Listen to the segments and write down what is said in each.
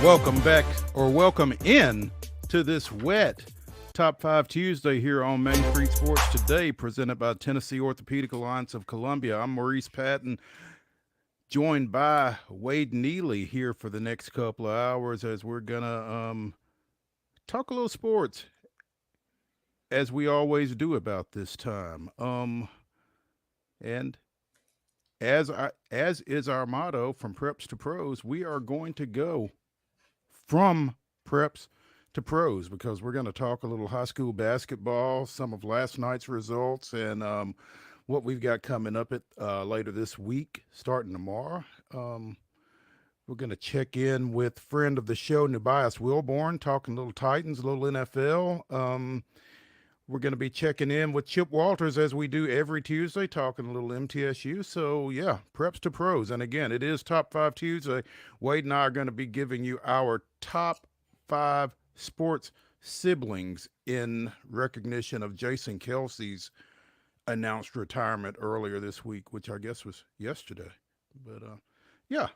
Welcome back, or welcome in to this wet Top 5 Tuesday here on Main Street Sports Today, presented by Tennessee Orthopedic Alliance of Columbia. I'm Maurice Patton, joined by Wade Neely here for the next couple of hours as we're going to talk a little sports, as we always do about this time. And as is our motto, from preps to pros, we are going to go from preps to pros because we're going to talk a little high school basketball, some of last night's results, and what we've got coming up later this week, starting tomorrow. We're going to check in with friend of the show, NUBYJAS WILBORN, talking a little Titans, a little NFL. We're going to be checking in with Chip Walters as we do every Tuesday, talking a little MTSU. So, yeah, preps to pros. And again, it is Top 5 Tuesday. Wade and I are going to be giving you our top 5 sports siblings in recognition of Jason Kelsey's announced retirement earlier this week, which I guess was yesterday. But, yeah,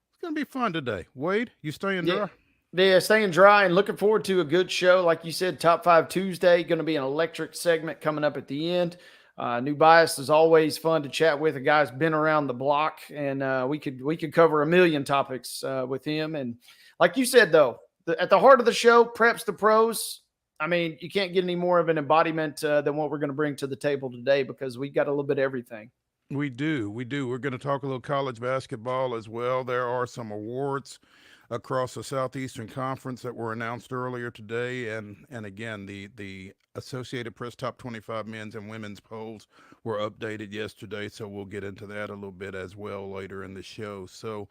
it's going to be fun today. Wade, you staying dry? Yeah, staying dry and looking forward to a good show. Like you said, Top 5 Tuesday, going to be an electric segment coming up at the end. NUBYJAS is always fun to chat with. A guy's been around the block, and we could cover a million topics with him. And like you said, though, at the heart of the show, preps to pros. I mean, you can't get any more of an embodiment than what we're going to bring to the table today because we got a little bit of everything. We do. We're going to talk a little college basketball as well. There are some awards across the Southeastern Conference that were announced earlier today. And again, the Associated Press Top 25 men's and women's polls were updated yesterday. So we'll get into that a little bit as well later in the show. So,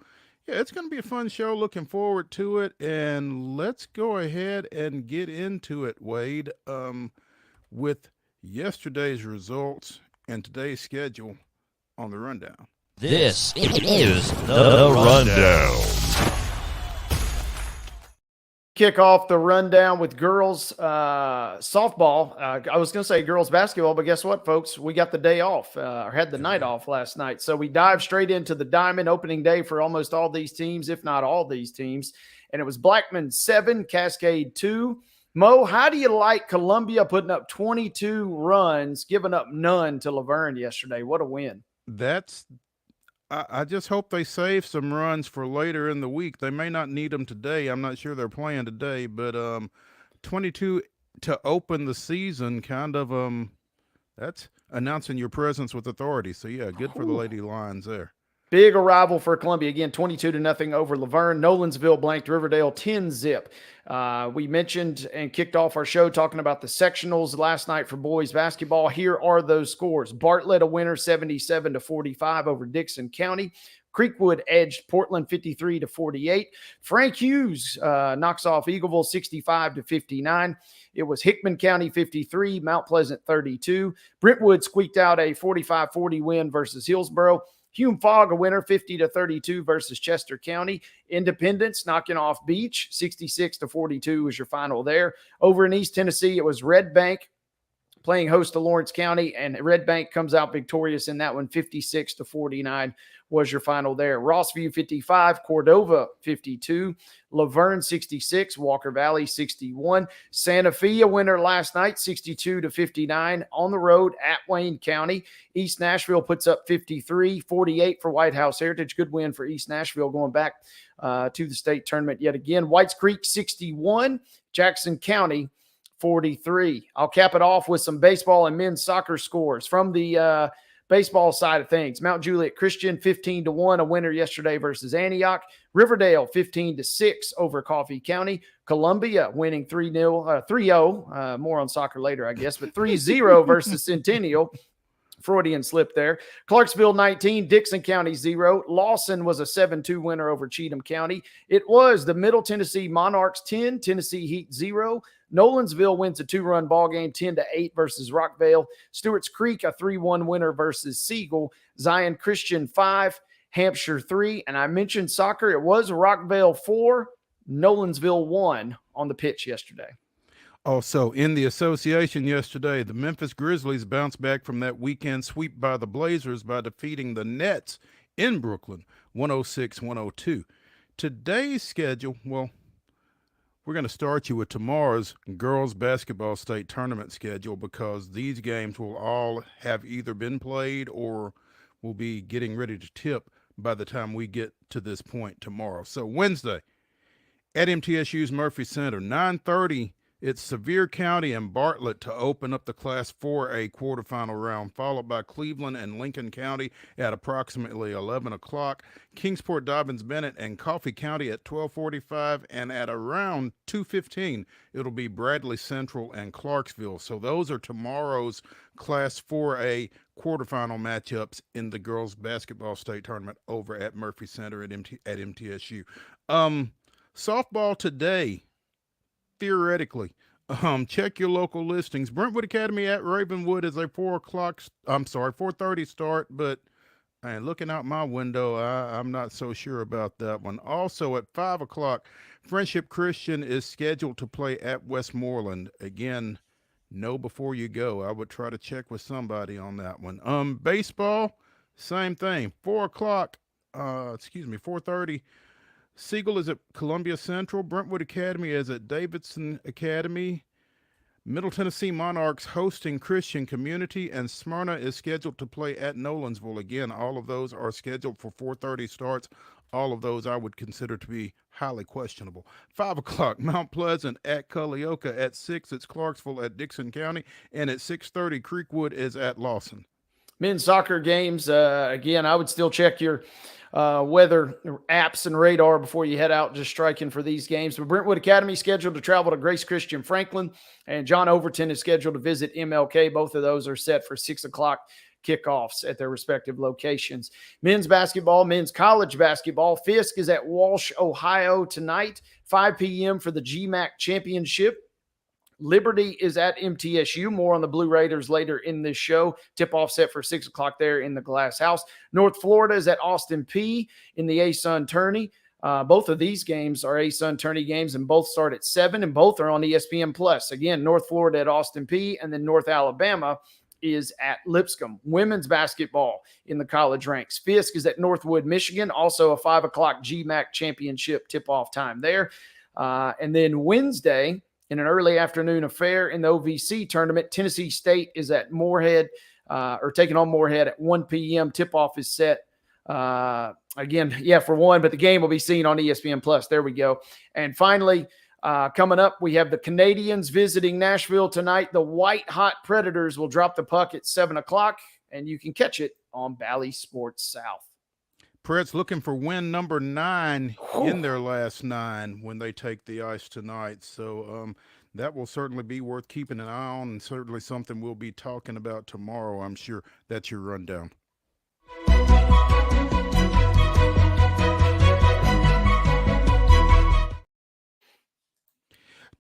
yeah, it's going to be a fun show. Looking forward to it. And let's go ahead and get into it, Wade, with yesterday's results and today's schedule on the rundown. This is the rundown. Kick off the rundown with girls softball. I was going to say girls basketball, but guess what, folks? We got the day off, or had the night off last night. So we dived straight into the Diamond opening day for almost all these teams, if not all these teams. And it was Blackman 7, Cascade 2. Mo, how do you like Columbia putting up 22 runs, giving up none to Laverne yesterday? What a win. I just hope they save some runs for later in the week. They may not need them today. I'm not sure they're playing today, but 22 to open the season, kind of that's announcing your presence with authority. So yeah, good for the Lady Lions there. Big arrival for Columbia. Again, 22-0 over Laverne. Nolensville blanked Riverdale 10-zip. We mentioned and kicked off our show talking about the sectionals last night for boys basketball. Here are those scores. Bartlett a winner 77-45 over Dixon County. Creekwood edged Portland 53-48. Frank Hughes knocks off Eagleville 65-59. It was Hickman County 53, Mount Pleasant 32. Brentwood squeaked out a 45-40 win versus Hillsboro. Hume Fogg, a winner, 50-32 versus Chester County. Independence knocking off Beach, 66-42 was your final there. Over in East Tennessee, it was Red Bank playing host to Lawrence County, and Red Bank comes out victorious in that one, 56-49 was your final there. Rossview 55, Cordova 52, Laverne 66, Walker Valley 61. Santa Fe a winner last night, 62-59 on the road at Wayne County. East Nashville puts up 53-48 for White House Heritage. Good win for East Nashville going back to the state tournament yet again. Whites Creek 61, Jackson County 43. I'll cap it off with some baseball and men's soccer scores from the baseball side of things. Mount Juliet Christian 15-1, a winner yesterday versus Antioch. Riverdale 15-6 over Coffee County. Columbia winning 3-0, more on soccer later, I guess, but 3-0 versus Centennial. Freudian slip there. Clarksville 19, Dixon County 0. Lawson was a 7-2 winner over Cheatham County. It was the Middle Tennessee Monarchs 10, Tennessee Heat 0. Nolensville wins a 2-run ball game, 10-8 versus Rockvale. Stewart's Creek a 3-1 winner versus Siegel. Zion Christian 5, Hampshire 3. And I mentioned soccer. It was Rockvale 4, Nolensville 1 on the pitch yesterday. Also, in the association yesterday, the Memphis Grizzlies bounced back from that weekend sweep by the Blazers by defeating the Nets in Brooklyn, 106-102. Today's schedule, well, we're going to start you with tomorrow's girls basketball state tournament schedule because these games will all have either been played or will be getting ready to tip by the time we get to this point tomorrow. So Wednesday at MTSU's Murphy Center, 9:30, it's Sevier County and Bartlett to open up the Class 4A quarterfinal round, followed by Cleveland and Lincoln County at approximately 11 o'clock, Kingsport, Dobbins, Bennett, and Coffee County at 12:45, and at around 2:15, it'll be Bradley Central and Clarksville. So those are tomorrow's Class 4A quarterfinal matchups in the girls basketball state tournament over at Murphy Center at MTSU. Softball today. Theoretically, check your local listings. Brentwood Academy at Ravenwood is a 4:30 start, but looking out my window, I'm not so sure about that one. Also at 5 o'clock, Friendship Christian is scheduled to play at Westmoreland. Again, know before you go. I would try to check with somebody on that one. Baseball, same thing. 4:30. Siegel is at Columbia Central. Brentwood Academy is at Davidson Academy. Middle Tennessee Monarchs hosting Christian Community, and Smyrna is scheduled to play at Nolensville. Again, all of those are scheduled for 4:30 starts. All of those I would consider to be highly questionable. 5 o'clock, Mount Pleasant at Culleoka. At 6, it's Clarksville at Dixon County. And at 6:30, Creekwood is at Lawson. Men's soccer games, again, I would still check your weather apps and radar before you head out just striking for these games. But Brentwood Academy scheduled to travel to Grace Christian Franklin, and John Overton is scheduled to visit MLK. Both of those are set for 6 o'clock kickoffs at their respective locations. Men's basketball, men's college basketball. Fisk is at Walsh, Ohio tonight, 5 p.m. for the GMAC Championship. Liberty is at MTSU. More on the Blue Raiders later in this show. Tip-off set for 6 o'clock there in the Glass House. North Florida is at Austin P in the A-Sun Tourney. Both of these games are A-Sun Tourney games, and both start at 7, and both are on ESPN+. Again, North Florida at Austin P, and then North Alabama is at Lipscomb. Women's basketball in the college ranks. Fisk is at Northwood, Michigan. Also a 5 o'clock GMAC Championship tip-off time there. And then Wednesday, in an early afternoon affair in the OVC tournament, Tennessee State is at Moorhead, or taking on Moorhead at 1 p.m. Tip-off is set for 1, but the game will be seen on ESPN+. There we go. And finally, coming up, we have the Canadians visiting Nashville tonight. The White Hot Predators will drop the puck at 7 o'clock, and you can catch it on Bally Sports South. Preds looking for win number 9 in their last 9 when they take the ice tonight. So that will certainly be worth keeping an eye on, and certainly something we'll be talking about tomorrow. I'm sure. That's your rundown.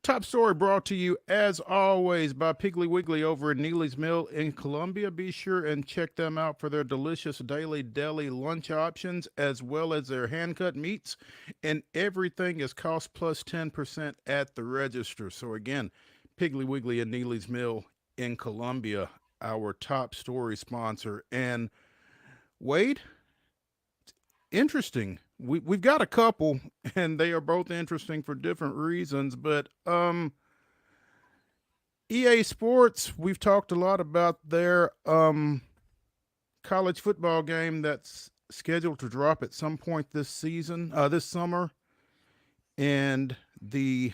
Top story brought to you, as always, by Piggly Wiggly over at Neely's Mill in Columbia. Be sure and check them out for their delicious daily deli lunch options, as well as their hand-cut meats. And everything is cost plus 10% at the register. So again, Piggly Wiggly and Neely's Mill in Columbia, our top story sponsor. And Wade, interesting. We've got a couple, and they are both interesting for different reasons. But EA Sports, we've talked a lot about their college football game that's scheduled to drop at some point this summer, and the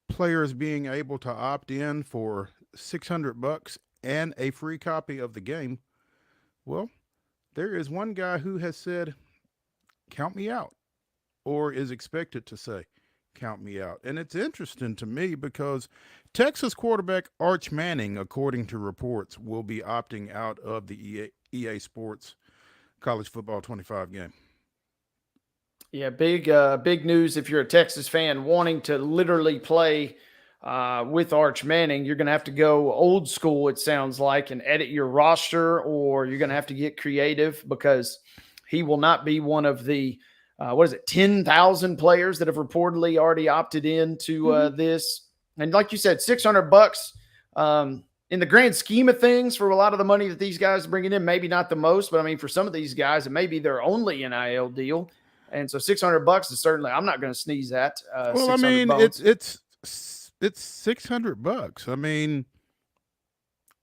players being able to opt in for $600 and a free copy of the game. Well, there is one guy who has said, count me out, or is expected to say, count me out. And it's interesting to me because Texas quarterback Arch Manning, according to reports, will be opting out of the EA Sports College Football 25 game. Yeah, big news. If you're a Texas fan wanting to literally play with Arch Manning, you're going to have to go old school, it sounds like, and edit your roster, or you're going to have to get creative because he will not be one of the, 10,000 players that have reportedly already opted into this. And like you said, $600 in the grand scheme of things for a lot of the money that these guys are bringing in, maybe not the most, but I mean, for some of these guys, it may be their only NIL deal. And so $600 is certainly, I'm not going to sneeze at. Well, I 600 mean, bones. it's $600. I mean,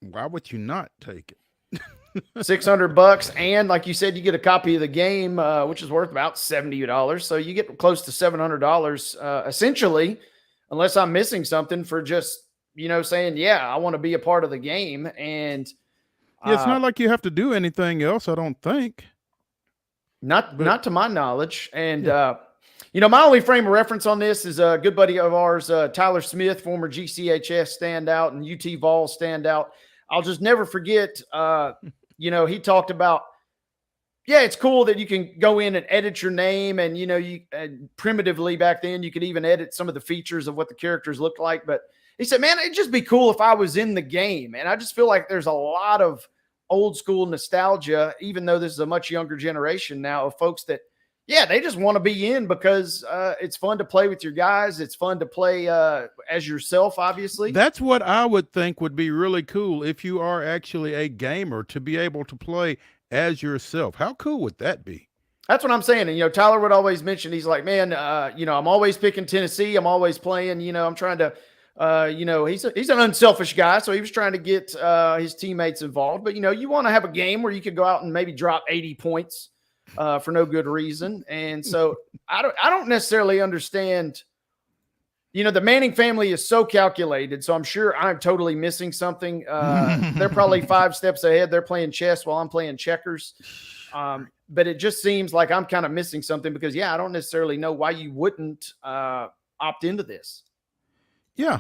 why would you not take it? $600, and like you said, you get a copy of the game, which is worth about $70. So you get close to $700, essentially, unless I'm missing something, for just saying, yeah, I want to be a part of the game. And Yeah, it's not like you have to do anything else, I don't think. not to my knowledge. And my only frame of reference on this is a good buddy of ours, Tyler Smith, former GCHS standout and UT Vols standout. I'll just never forget. He talked about, it's cool that you can go in and edit your name, and primitively back then you could even edit some of the features of what the characters looked like. But he said, man, it'd just be cool if I was in the game. And I just feel like there's a lot of old school nostalgia, even though this is a much younger generation now, of folks that, they just want to be in because it's fun to play with your guys. It's fun to play as yourself, obviously. That's what I would think would be really cool if you are actually a gamer, to be able to play as yourself. How cool would that be? That's what I'm saying. And, Tyler would always mention, he's like, man, I'm always picking Tennessee. I'm always playing, I'm trying to, he's an unselfish guy. So he was trying to get his teammates involved. But, you want to have a game where you could go out and maybe drop 80 points for no good reason. And so I don't necessarily understand, the Manning family is so calculated. So I'm sure I'm totally missing something. They're probably 5 steps ahead. They're playing chess while I'm playing checkers. But it just seems like I'm kind of missing something because, I don't necessarily know why you wouldn't opt into this. Yeah.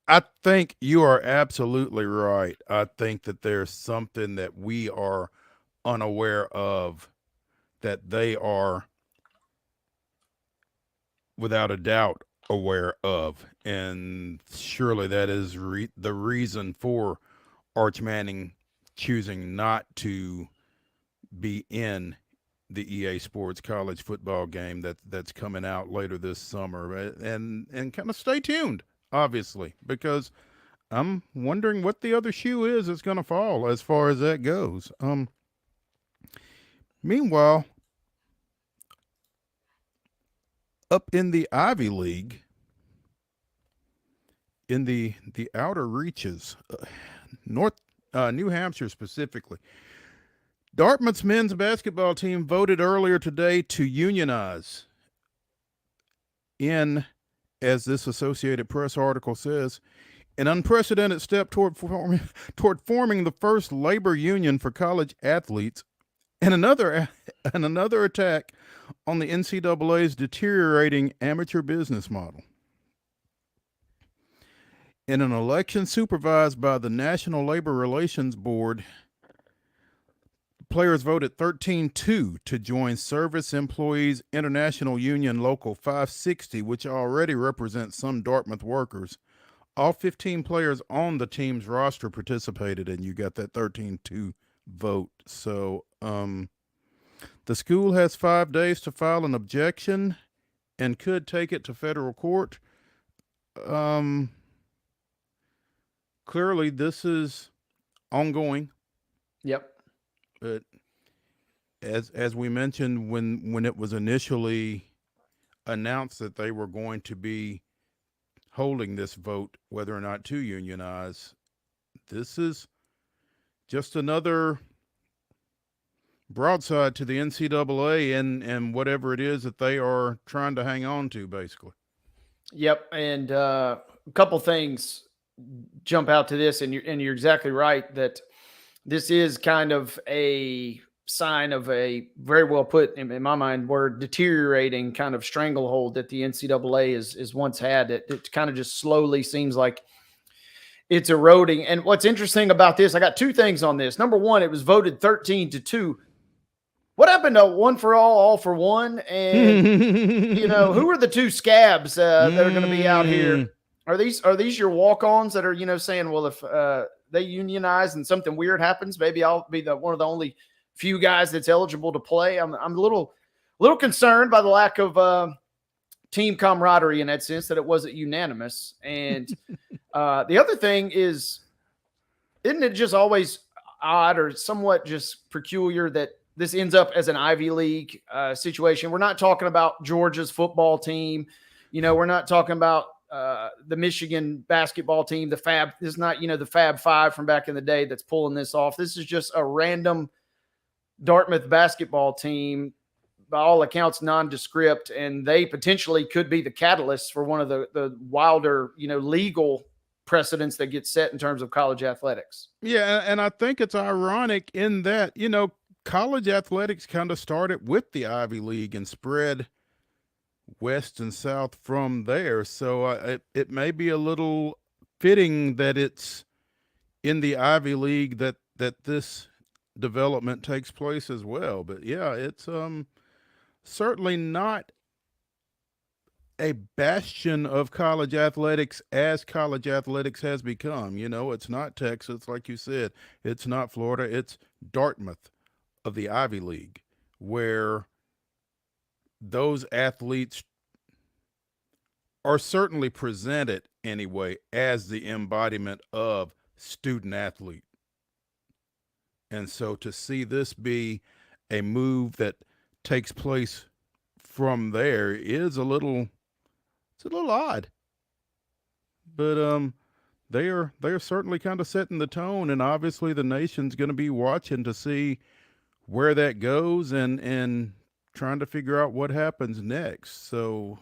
I think you are absolutely right. I think that there's something that we are unaware of that they are, without a doubt, aware of. And surely that is the reason for Arch Manning choosing not to be in the EA Sports college football game that's coming out later this summer. And kind of stay tuned, obviously, because I'm wondering what the other shoe is that's going to fall as far as that goes. Meanwhile, up in the Ivy League, in the outer reaches, New Hampshire specifically, Dartmouth's men's basketball team voted earlier today to unionize in, as this Associated Press article says, an unprecedented step toward forming the first labor union for college athletes, and another attack on the NCAA's deteriorating amateur business model. In an election supervised by the National Labor Relations Board, players voted 13-2 to join Service Employees International Union Local 560, which already represents some Dartmouth workers. All 15 players on the team's roster participated, and you got that 13-2 vote. So the school has 5 days to file an objection and could take it to federal court. Clearly, this is ongoing. Yep. But as we mentioned, when it was initially announced that they were going to be holding this vote, whether or not to unionize, this is just another broadside to the NCAA and whatever it is that they are trying to hang on to, basically. Yep. And a couple things jump out to this, and you're exactly right that this is kind of a sign of a very well put, in my mind, word, deteriorating kind of stranglehold that the NCAA is once had. It kind of just slowly seems like it's eroding. And what's interesting about this, I got 2 things on this. Number one, it was voted 13-2. What happened to one for all for one? And who are the 2 scabs that are going to be out here? Are these your walk-ons that are, saying, well, if they unionize and something weird happens, maybe I'll be one of the only few guys that's eligible to play? I'm a little concerned by the lack of team camaraderie in that sense, that it wasn't unanimous. And the other thing is, isn't it just always odd or somewhat just peculiar that this ends up as an Ivy League situation. We're not talking about Georgia's football team. We're not talking about the Michigan basketball team, the Fab. This is not, the Fab Five from back in the day that's pulling this off. This is just a random Dartmouth basketball team, by all accounts, nondescript, and they potentially could be the catalyst for one of the wilder, legal precedents that get set in terms of college athletics. Yeah, and I think it's ironic in that, college athletics kind of started with the Ivy League and spread west and south from there. So it may be a little fitting that it's in the Ivy League that this development takes place as well. But yeah, it's certainly not a bastion of college athletics as college athletics has become. It's not Texas, like you said. It's not Florida. It's Dartmouth of the Ivy League, where those athletes are certainly presented anyway as the embodiment of student athlete. And so to see this be a move that takes place from there is a little odd. But they are certainly kind of setting the tone, and obviously the nation's going to be watching to see where that goes and trying to figure out what happens next. So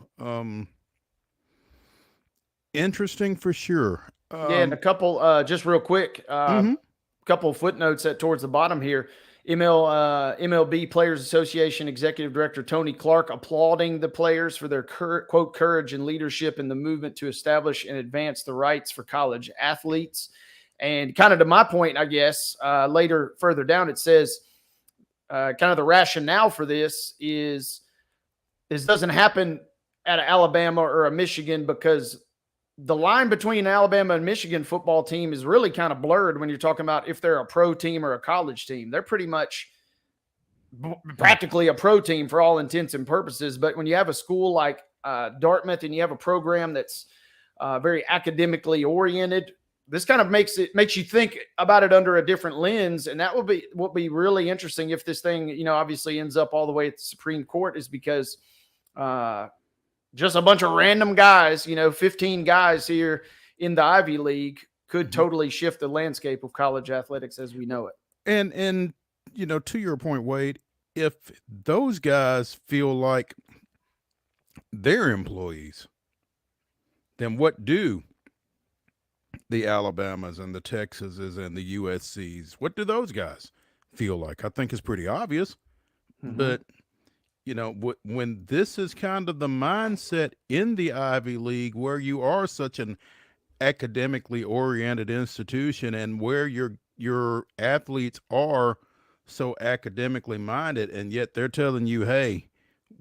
interesting for sure. And a couple, just real quick, couple of footnotes towards the bottom here. MLB Players Association Executive Director Tony Clark applauding the players for their quote courage and leadership in the movement to establish and advance the rights for college athletes. And kind of to my point, I guess, further down, it says kind of the rationale for this is this doesn't happen at an Alabama or a Michigan because the line between Alabama and Michigan football team is really kind of blurred when you're talking about if they're a pro team or a college team. They're pretty much practically a pro team for all intents and purposes. But when you have a school like Dartmouth and you have a program that's very academically oriented, this kind of makes you think about it under a different lens. And that will be really interesting if this thing, obviously ends up all the way at the Supreme Court, is because just a bunch of random guys, 15 guys here in the Ivy League could totally shift the landscape of college athletics as we know it. And to your point, Wade, if those guys feel like they're employees, then what do the Alabamas and the Texases and the USCs, what do those guys feel like? I think it's pretty obvious. But when this is kind of the mindset in the Ivy League, where you are such an academically oriented institution and where your athletes are so academically minded, and yet they're telling you, hey,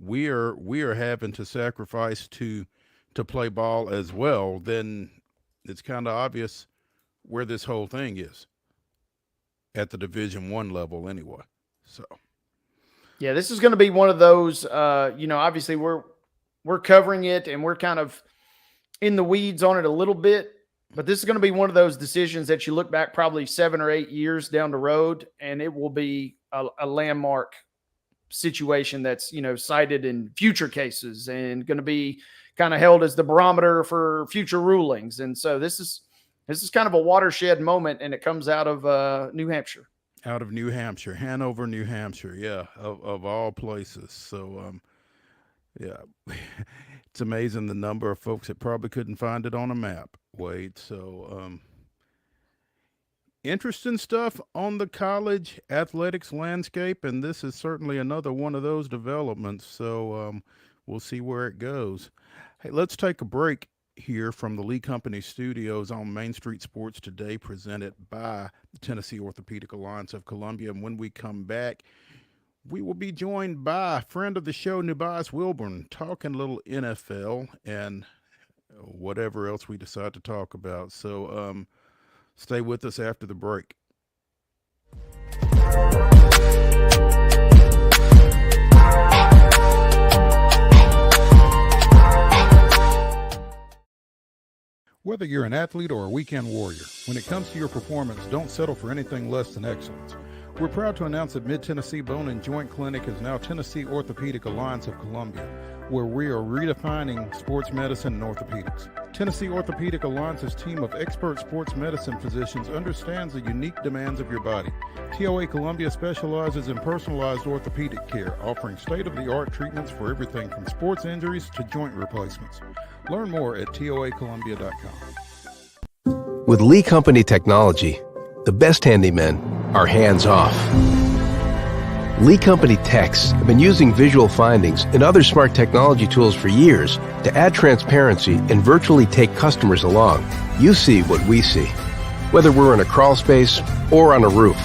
we are having to sacrifice to play ball as well, then it's kind of obvious where this whole thing is at the Division I level anyway. So yeah, this is going to be one of those, obviously we're covering it and we're kind of in the weeds on it a little bit, but this is going to be one of those decisions that you look back probably 7 or 8 years down the road, and it will be a landmark situation that's, cited in future cases and going to be kind of held as the barometer for future rulings. And so this is kind of a watershed moment, and it comes out of New Hampshire. Out of New Hampshire, Hanover, New Hampshire. Yeah. Of all places. So, yeah, it's amazing the number of folks that probably couldn't find it on a map, Wade. So, interesting stuff on the college athletics landscape. And this is certainly another one of those developments. So, we'll see where it goes. Hey, let's take a break here from the Lee Company Studios on Main Street Sports Today, presented by the Tennessee Orthopedic Alliance of Columbia. And when we come back, we will be joined by a friend of the show, NUBYJAS WILBORN, talking a little NFL and whatever else we decide to talk about. So stay with us after the break. Whether you're an athlete or a weekend warrior, when it comes to your performance, don't settle for anything less than excellence. We're proud to announce that Mid-Tennessee Bone and Joint Clinic is now Tennessee Orthopedic Alliance of Columbia, where we are redefining sports medicine and orthopedics. Tennessee Orthopedic Alliance's team of expert sports medicine physicians understands the unique demands of your body. TOA Columbia specializes in personalized orthopedic care, offering state-of-the-art treatments for everything from sports injuries to joint replacements. Learn more at toacolumbia.com. With Lee Company technology, the best handymen are hands-off. Lee Company techs have been using visual findings and other smart technology tools for years to add transparency and virtually take customers along. You see what we see, whether we're in a crawl space or on a roof.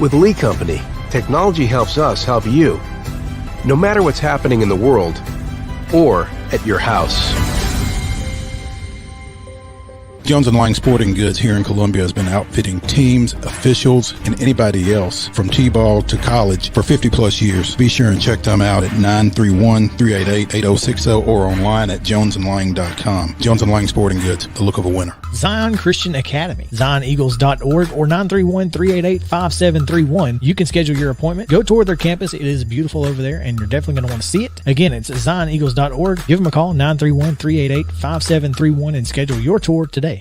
With Lee Company, technology helps us help you, no matter what's happening in the world or at your house. Jones & Lang Sporting Goods here in Columbia has been outfitting teams, officials, and anybody else from T-ball to college for 50 plus years. Be sure and check them out at 931-388-8060 or online at jonesandlang.com. Jones & Lang Sporting Goods, the look of a winner. Zion Christian Academy, zioneagles.org or 931-388-5731. You can schedule your appointment. Go tour their campus. It is beautiful over there, and you're definitely going to want to see it. Again, it's zioneagles.org. Give them a call, 931-388-5731, and schedule your tour today.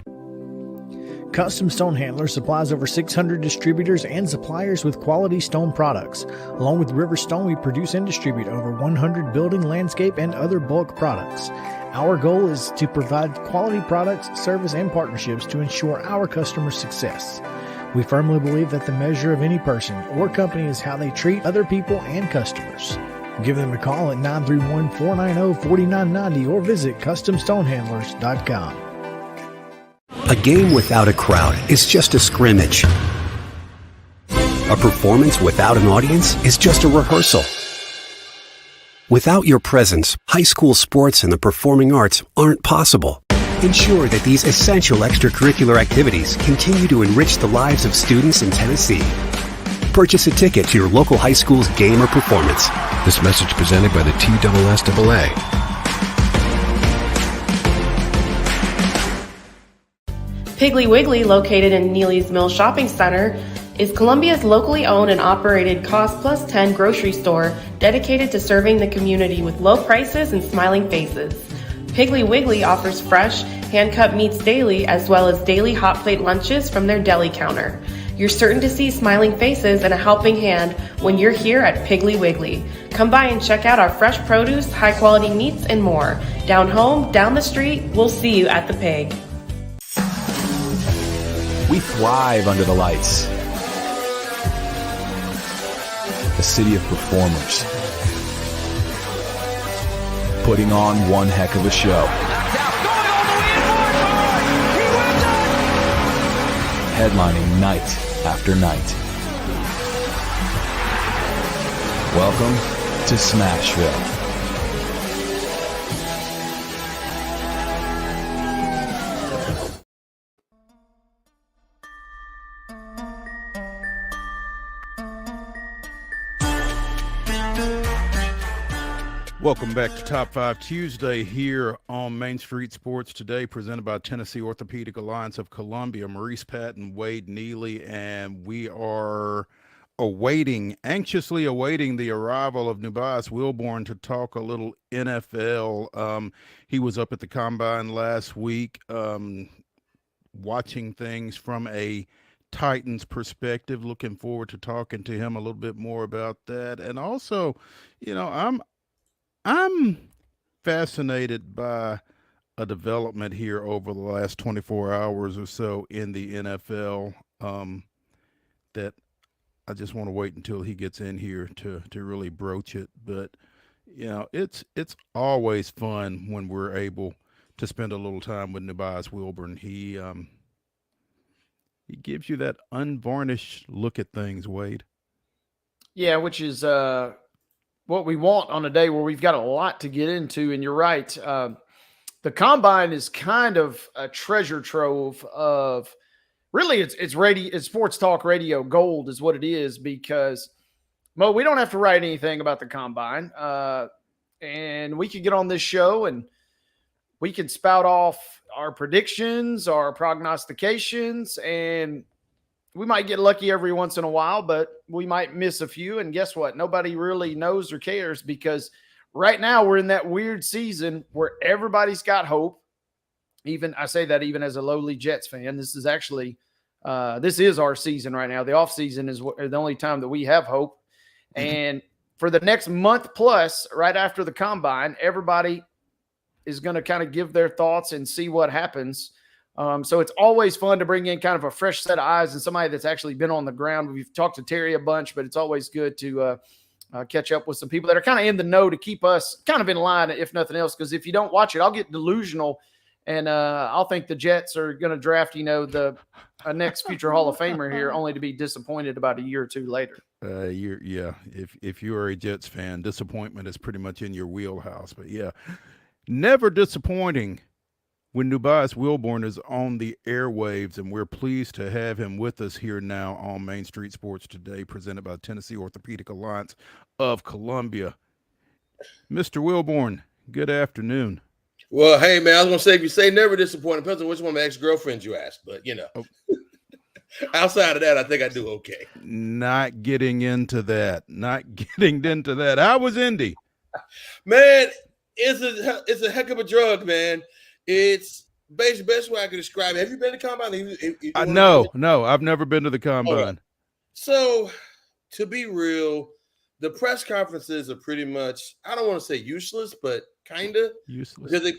Custom Stone Handler supplies over 600 distributors and suppliers with quality stone products. Along with River Stone, we produce and distribute over 100 building, landscape, and other bulk products. Our goal is to provide quality products, service, and partnerships to ensure our customers' success. We firmly believe that the measure of any person or company is how they treat other people and customers. Give them a call at 931-490-4990 or visit CustomStonehandlers.com. A game without a crowd is just a scrimmage. A performance without an audience is just a rehearsal. Without your presence, high school sports and the performing arts aren't possible. Ensure that these essential extracurricular activities continue to enrich the lives of students in Tennessee. Purchase a ticket to your local high school's game or performance. This message presented by the TSSAA. Piggly Wiggly, located in Neely's Mill Shopping Center, is Columbia's locally owned and operated Cost Plus 10 grocery store dedicated to serving the community with low prices and smiling faces. Piggly Wiggly offers fresh, hand-cut meats daily, as well as daily hot plate lunches from their deli counter. You're certain to see smiling faces and a helping hand when you're here at Piggly Wiggly. Come by and check out our fresh produce, high-quality meats, and more. Down home, down the street, we'll see you at the Pig. We thrive under the lights. A city of performers. Putting on one heck of a show. Headlining night after night. Welcome to Smashville. Welcome back to Top 5 Tuesday here on Main Street Sports Today, presented by Tennessee Orthopedic Alliance of Columbia. Maurice Patton, Wade Neely, and we are anxiously awaiting the arrival of NUBYJAS WILBORN to talk a little NFL. He was up at the Combine last week, watching things from a Titans perspective. Looking forward to talking to him a little bit more about that. And also, I'm fascinated by a development here over the last 24 hours or so in the NFL that I just want to wait until he gets in here to really broach it. But, it's always fun when we're able to spend a little time with NUBYJAS WILBORN. He gives you that unvarnished look at things, Wade. Yeah, which is what we want on a day where we've got a lot to get into. And you're right. The Combine is kind of a treasure trove of really it's sports talk radio gold is what it is, because Mo, we don't have to write anything about the Combine. And we could get on this show and we can spout off our predictions, our prognostications, and we might get lucky every once in a while, but we might miss a few. And guess what? Nobody really knows or cares, because right now we're in that weird season where everybody's got hope. Even I say that even as a lowly Jets fan, this is actually this is our season right now. The off season is the only time that we have hope. And for the next month plus, right after the combine, everybody is going to kind of give their thoughts and see what happens. So it's always fun to bring in kind of a fresh set of eyes and somebody that's actually been on the ground. We've talked to Terry a bunch, but it's always good to catch up with some people that are kind of in the know to keep us kind of in line, if nothing else. Because if you don't watch it, I'll get delusional, and I'll think the Jets are going to draft, the next future Hall of Famer here, only to be disappointed about a year or two later. If you are a Jets fan, disappointment is pretty much in your wheelhouse. But yeah, never disappointing when NUBYJAS WILBORN is on the airwaves, and we're pleased to have him with us here now on Main Street Sports Today, presented by Tennessee Orthopedic Alliance of Columbia. Mr. WILBORN, good afternoon. Well, hey, man, I was going to say, if you say never disappointed, depends on which one of my ex-girlfriends you asked. But, outside of that, I think I do okay. Not getting into that. How was Indy? Man, it's a heck of a drug, man. It's basically the best way I can describe it. Have you been to Combine? No, I've never been to the Combine. Right. So, to be real, the press conferences are pretty much, I don't want to say useless, but kind of useless. Because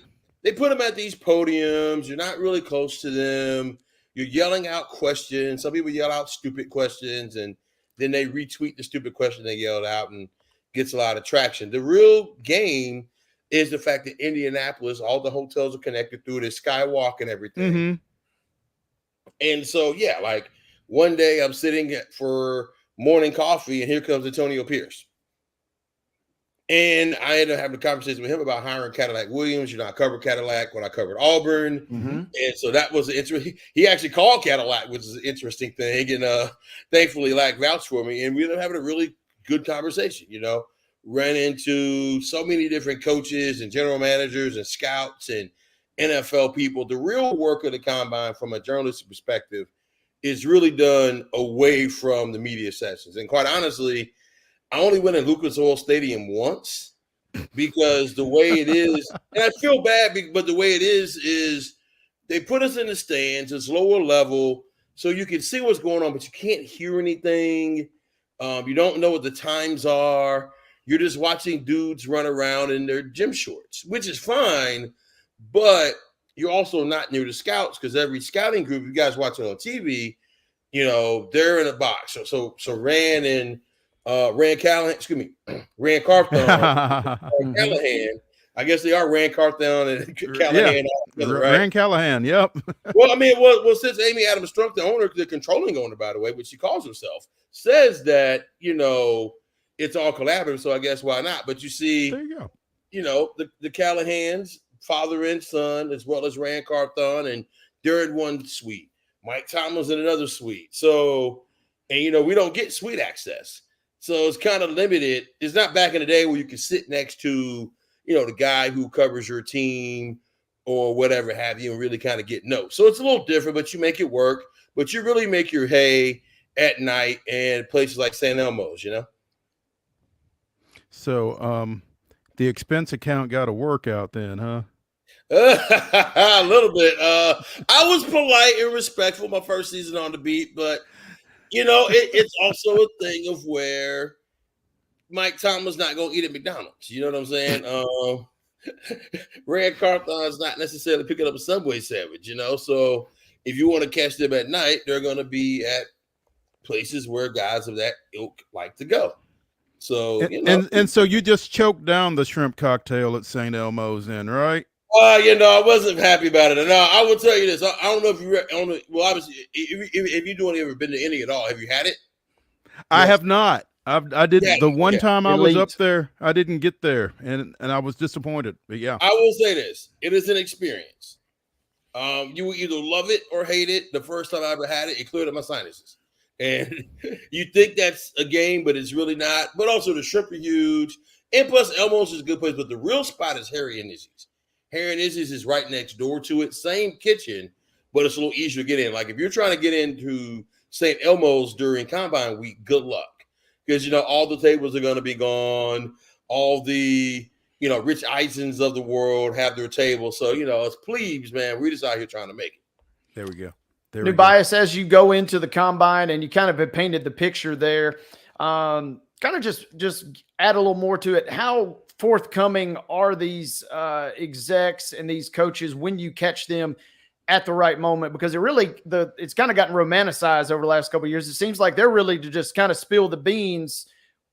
they put them at these podiums. You're not really close to them. You're yelling out questions. Some people yell out stupid questions, and then they retweet the stupid question they yelled out, and gets a lot of traction. The real game is the fact that Indianapolis, all the hotels are connected through this skywalk and everything. Mm-hmm. And so, yeah, like one day I'm sitting for morning coffee, and here comes Antonio Pierce. And I ended up having a conversation with him about hiring Cadillac Williams. I covered Cadillac when I covered Auburn. Mm-hmm. And so that was interesting. He actually called Cadillac, which is an interesting thing. And thankfully, vouched for me. And we ended up having a really good conversation, Ran into so many different coaches and general managers and scouts and NFL people. The real work of the Combine from a journalistic perspective is really done away from the media sessions. And quite honestly, I only went in Lucas Oil Stadium once, because the way it is, and I feel bad, but the way it is they put us in the stands. It's lower level, so you can see what's going on, but you can't hear anything. You don't know what the times are. You're just watching dudes run around in their gym shorts, which is fine, but you're also not near the scouts, because every scouting group, you guys watch it on TV, they're in a box. So Rand Carthon, Callahan. I guess they are Rand Carthon and Callahan. Yeah. Right? Rand Callahan, yep. Well, since Amy Adams Strunk, the owner, the controlling owner, by the way, which she calls herself, says that, it's all collaborative, so I guess why not? But you see, there you go. The Callahans, father and son, as well as Rand Carthon, and they're in one suite. Mike Tomlin's in another suite. So, and we don't get suite access. So it's kind of limited. It's not back in the day where you can sit next to, the guy who covers your team or whatever have you, and really kind of get notes. So it's a little different, but you make it work. But you really make your hay at night and places like St. Elmo's, So the expense account got a workout then, huh? A little bit. I was polite and respectful my first season on the beat, but it's also a thing of where Mike Tomlin's not going to eat at McDonald's. You know what I'm saying? Rand Carthon's not necessarily picking up a Subway sandwich, So if you want to catch them at night, they're going to be at places where guys of that ilk like to go. So, and so you just choked down the shrimp cocktail at St. Elmo's then, right? I wasn't happy about it. No, I will tell you this. I don't know if you well, obviously, if you don't ever been to any at all, have you had it? I have not. I did the one time I was Elite. up there. I didn't get there, and I was disappointed. But yeah, I will say this: it is an experience. You will either love it or hate it. The first time I ever had it, it cleared up my sinuses, and you think that's a game, but it's really not. But also the shrimp are huge, and plus Elmo's is a good place. But the real spot is Harry and Izzy's. Harry and Izzy's is right next door to it. Same kitchen, but it's a little easier to get in. Like if you're trying to get into St. Elmo's during Combine Week, good luck. Because, all the tables are going to be gone. All the, Rich Eisens of the world have their table. So, it's plebes, man. We're just out here trying to make it. There we go. NUBYJAS, as you go into the combine, and you kind of have painted the picture there, kind of just add a little more to it. How forthcoming are these execs and these coaches when you catch them at the right moment? Because it's kind of gotten romanticized over the last couple of years. It seems like they're really to just kind of spill the beans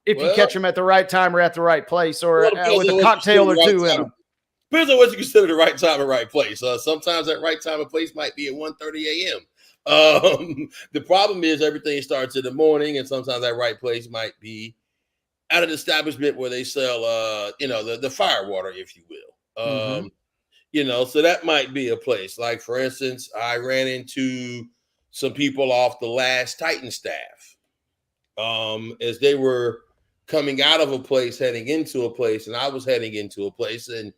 if you catch them at the right time or at the right place, or with a cocktail or two in them. Depends on what you consider the right time and right place. Sometimes that right time and place might be at 1:30 a.m. The problem is everything starts in the morning, and sometimes that right place might be at an establishment where they sell, the fire water, if you will. So that might be a place. Like, for instance, I ran into some people off the last Titan staff as they were coming out of a place, heading into a place, and I was heading into a place, and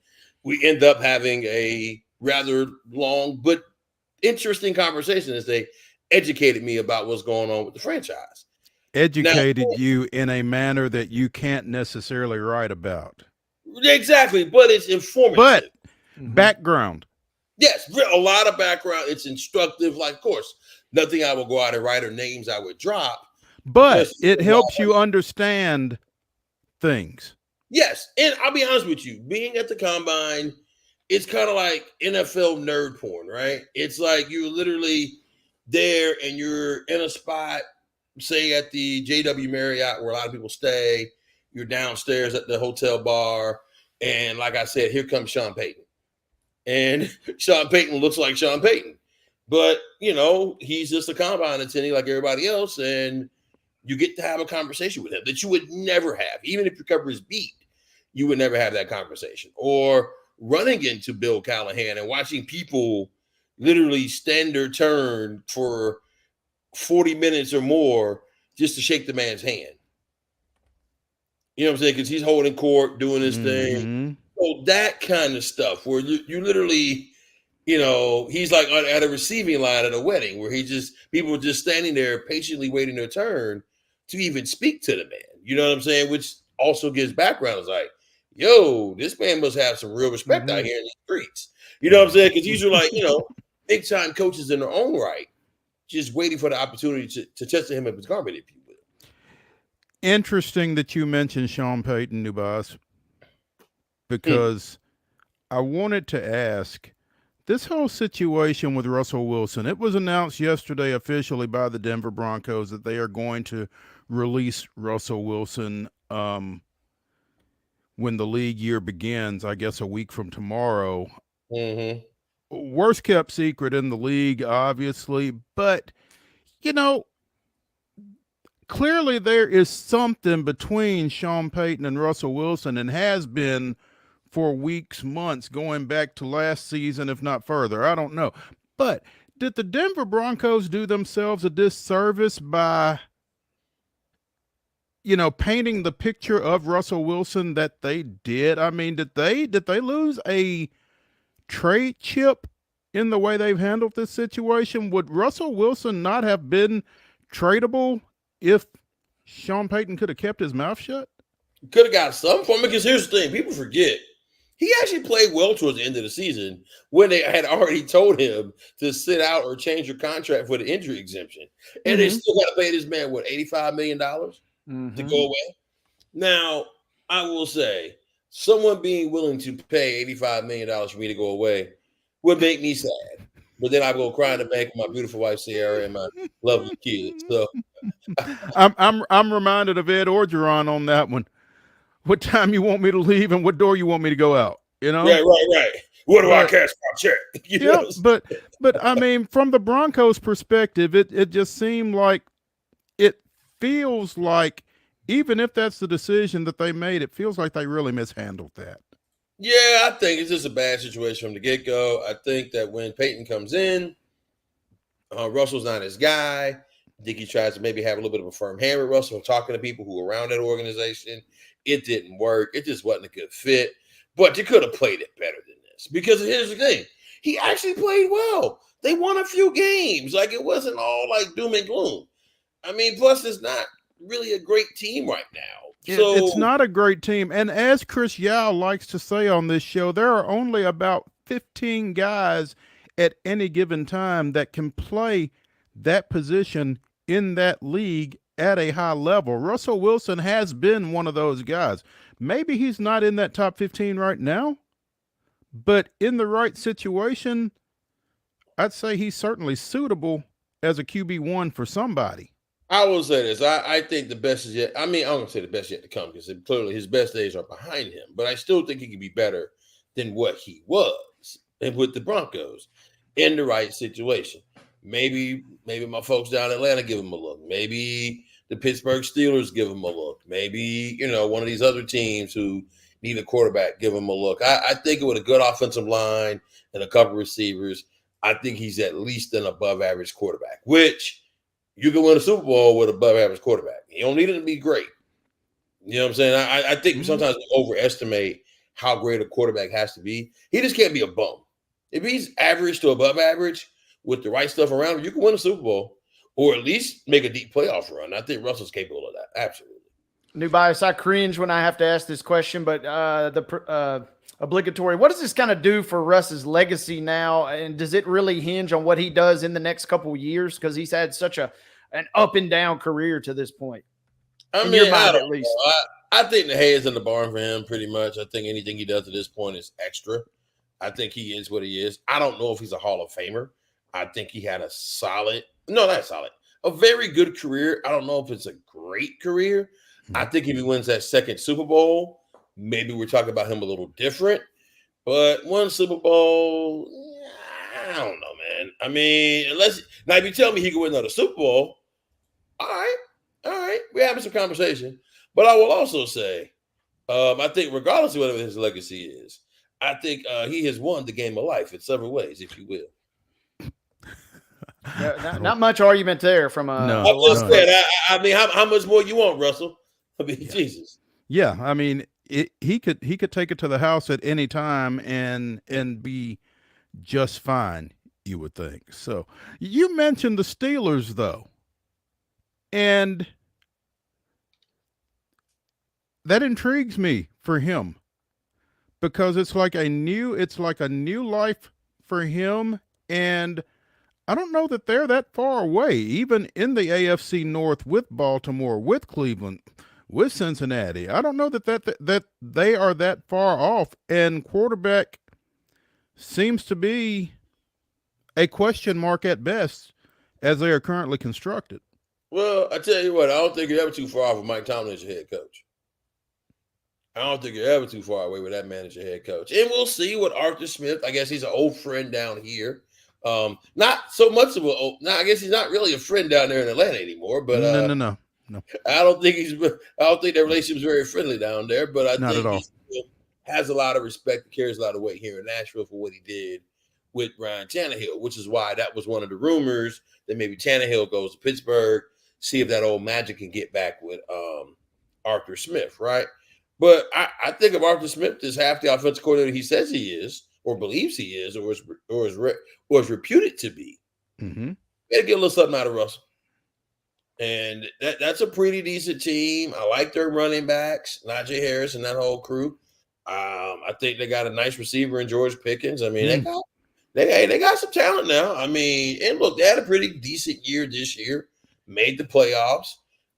we end up having a rather long but interesting conversation as they educated me about what's going on with the franchise. Educated you in a manner that you can't necessarily write about. Exactly, but it's informative. But background. Yes, a lot of background. It's instructive. Like, of course, nothing I would go out and write or names I would drop. But it helps you understand things. Yes, and I'll be honest with you, being at the combine, it's kind of like NFL nerd porn, right? It's like you're literally there and you're in a spot, say at the JW Marriott where a lot of people stay. You're downstairs at the hotel bar, and like I said, here comes Sean Payton. And Sean Payton looks like Sean Payton. But, he's just a combine attendee like everybody else, and you get to have a conversation with him that you would never have. Even if you cover his beat, you would never have that conversation. Or running into Bill Callahan and watching people literally stand their turn for 40 minutes or more just to shake the man's hand. You know what I'm saying? Because he's holding court, doing his thing. So that kind of stuff where you literally, he's like at a receiving line at a wedding where people are just standing there patiently waiting their turn to even speak to the man. You know what I'm saying? Which also gives background. It's like, yo, this man must have some real respect out here in the streets. You know what I'm saying? Because these are like, big time coaches in their own right, just waiting for the opportunity to test him of his garment, if you will. Interesting that you mentioned Sean Payton, NUBYJAS, because I wanted to ask, this whole situation with Russell Wilson, it was announced yesterday officially by the Denver Broncos that they are going to release Russell Wilson when the league year begins, I guess a week from tomorrow. Worst kept secret in the league, obviously, but, clearly there is something between Sean Payton and Russell Wilson, and has been for weeks, months, going back to last season, if not further. I don't know. But did the Denver Broncos do themselves a disservice by, painting the picture of Russell Wilson that they did? I mean, did they lose a trade chip in the way they've handled this situation? Would Russell Wilson not have been tradable if Sean Payton could have kept his mouth shut? Could have got some from it, because here's the thing. People forget. He actually played well towards the end of the season when they had already told him to sit out or change your contract for the injury exemption. And they still got to pay this man, $85 million to go away? Now, I will say, someone being willing to pay $85 million for me to go away would make me sad. But then I go cry in the bank with my beautiful wife, Sierra, and my lovely kids. So I'm reminded of Ed Orgeron on that one. What time you want me to leave and what door you want me to go out, Right. What do I cash my check? But I mean, from the Broncos' perspective, it just seemed like, it feels like, even if that's the decision that they made, it feels like they really mishandled that. Yeah, I think it's just a bad situation from the get-go. I think that when Peyton comes in, Russell's not his guy. I think he tries to maybe have a little bit of a firm hand with Russell, talking to people who are around that organization. It didn't work. It just wasn't a good fit. But you could have played it better than this. Because here's the thing. he actually played well. They won a few games. Like, it wasn't all like doom and gloom. I mean, plus it's not really a great team right now. So It's not a great team. And as Chris Yao likes to say on this show, there are only about 15 guys at any given time that can play that position in that league at a high level. Russell Wilson has been one of those guys. Maybe he's not in that top 15 right now, but in the right situation, I'd say he's certainly suitable as a QB1 for somebody. I will say this. I think the best is yet. I mean, I'm going to say the best yet to come because clearly his best days are behind him. But I still think he can be better than what he was and with the Broncos in the right situation. Maybe my folks down in Atlanta give him a look. Maybe the Pittsburgh Steelers give him a look. Maybe, one of these other teams who need a quarterback give him a look. I think with a good offensive line and a couple receivers, I think he's at least an above average quarterback, which you can win a Super Bowl with above average quarterback. You don't need it to be great. You know what I'm saying? I think sometimes we overestimate how great a quarterback has to be. He just can't be a bum. If he's average to above average with the right stuff around him, you can win a Super Bowl or at least make a deep playoff run. I think Russell's capable of that. Absolutely. NUBYJAS, I cringe when I have to ask this question, but the obligatory, what does this kind of do for Russ's legacy now? And does it really hinge on what he does in the next couple of years? Because he's had such an up and down career to this point. I mean, at least. I think the hay is in the barn for him pretty much. I think anything he does at this point is extra. I think he is what he is. I don't know if he's a Hall of Famer. I think he had a very good career. I don't know if it's a great career. I think if he wins that second Super Bowl, maybe we're talking about him a little different. But one Super Bowl, I don't know, man. I mean, if you tell me he could win another Super Bowl, all right, we're having some conversation. But I will also say, I think regardless of whatever his legacy is, I think he has won the game of life in several ways, if you will. Not much argument there from a. No, I'm just saying. I mean, how much more you want, Russell? I mean, Jesus. Yeah, I mean, he could take it to the house at any time and be just fine, you would think. So you mentioned the Steelers, though, and that intrigues me for him because it's like a new life for him, and I don't know that they're that far away, even in the AFC North with Baltimore, with Cleveland, with Cincinnati. I don't know that they are that far off, and quarterback seems to be a question mark at best as they are currently constructed. Well, I tell you what, I don't think you're ever too far off with Mike Tomlin as your head coach. I don't think you're ever too far away with that man as your head coach. And we'll see what Arthur Smith, I guess he's an old friend down here. Not so much of I guess he's not really a friend down there in Atlanta anymore, but No. I don't think their relationship is very friendly down there, but I think he still has a lot of respect, carries a lot of weight here in Nashville for what he did with Ryan Tannehill, which is why that was one of the rumors that maybe Tannehill goes to Pittsburgh, see if that old magic can get back with Arthur Smith, right? But I think if Arthur Smith is half the offensive coordinator he says he is, or believes he is, or is reputed to be, mm-hmm. Got to get a little something out of Russell. And that's a pretty decent team. I like their running backs, Najee Harris and that whole crew. I think they got a nice receiver in George Pickens. I mean, they got some talent now. I mean, and look, they had a pretty decent year this year, made the playoffs.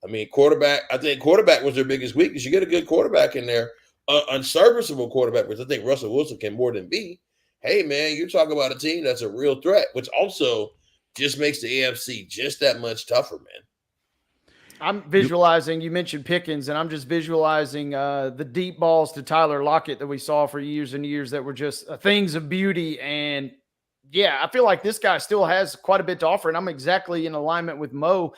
I mean, I think quarterback was their biggest weakness. You get a good quarterback in there, unserviceable quarterback, which I think Russell Wilson can more than be. Hey, man, you're talking about a team that's a real threat, which also just makes the AFC just that much tougher, man. I'm visualizing, you mentioned Pickens, and I'm just visualizing the deep balls to Tyler Lockett that we saw for years and years that were just things of beauty. And, yeah, I feel like this guy still has quite a bit to offer, and I'm exactly in alignment with Mo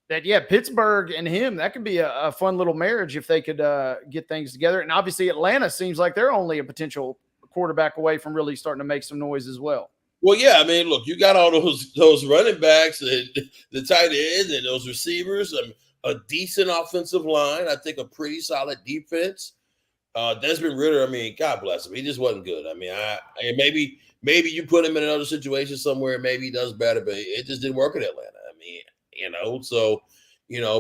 that, yeah, Pittsburgh and him, that could be a fun little marriage if they could get things together. And obviously Atlanta seems like they're only a potential quarterback away from really starting to make some noise as well. Well, yeah, I mean, look, you got all those running backs and the tight ends and those receivers, a decent offensive line, I think a pretty solid defense. Desmond Ridder, I mean, God bless him. He just wasn't good. I mean, maybe you put him in another situation somewhere, maybe he does better, but it just didn't work in Atlanta. I mean,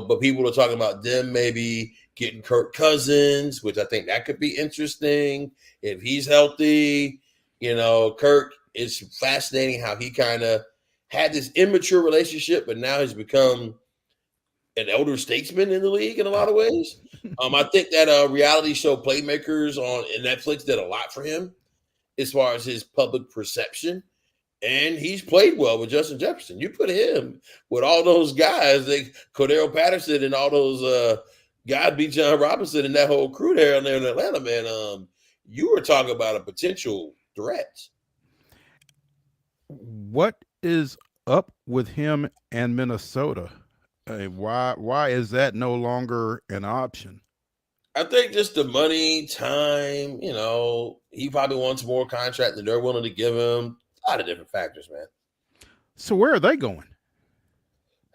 but people are talking about them maybe getting Kirk Cousins, which I think that could be interesting if he's healthy. Kirk, it's fascinating how he kind of had this immature relationship, but now he's become an elder statesman in the league in a lot of ways. I think that reality show Playmakers on Netflix did a lot for him as far as his public perception. And he's played well with Justin Jefferson. You put him with all those guys, Cordero Patterson and all those guys, B. John Robinson and that whole crew down there in Atlanta, man. You were talking about a potential threat. What is up with him and Minnesota? Why is that no longer an option? I think just the money, time, he probably wants more contract than they're willing to give him. A lot of different factors, man. So where are they going?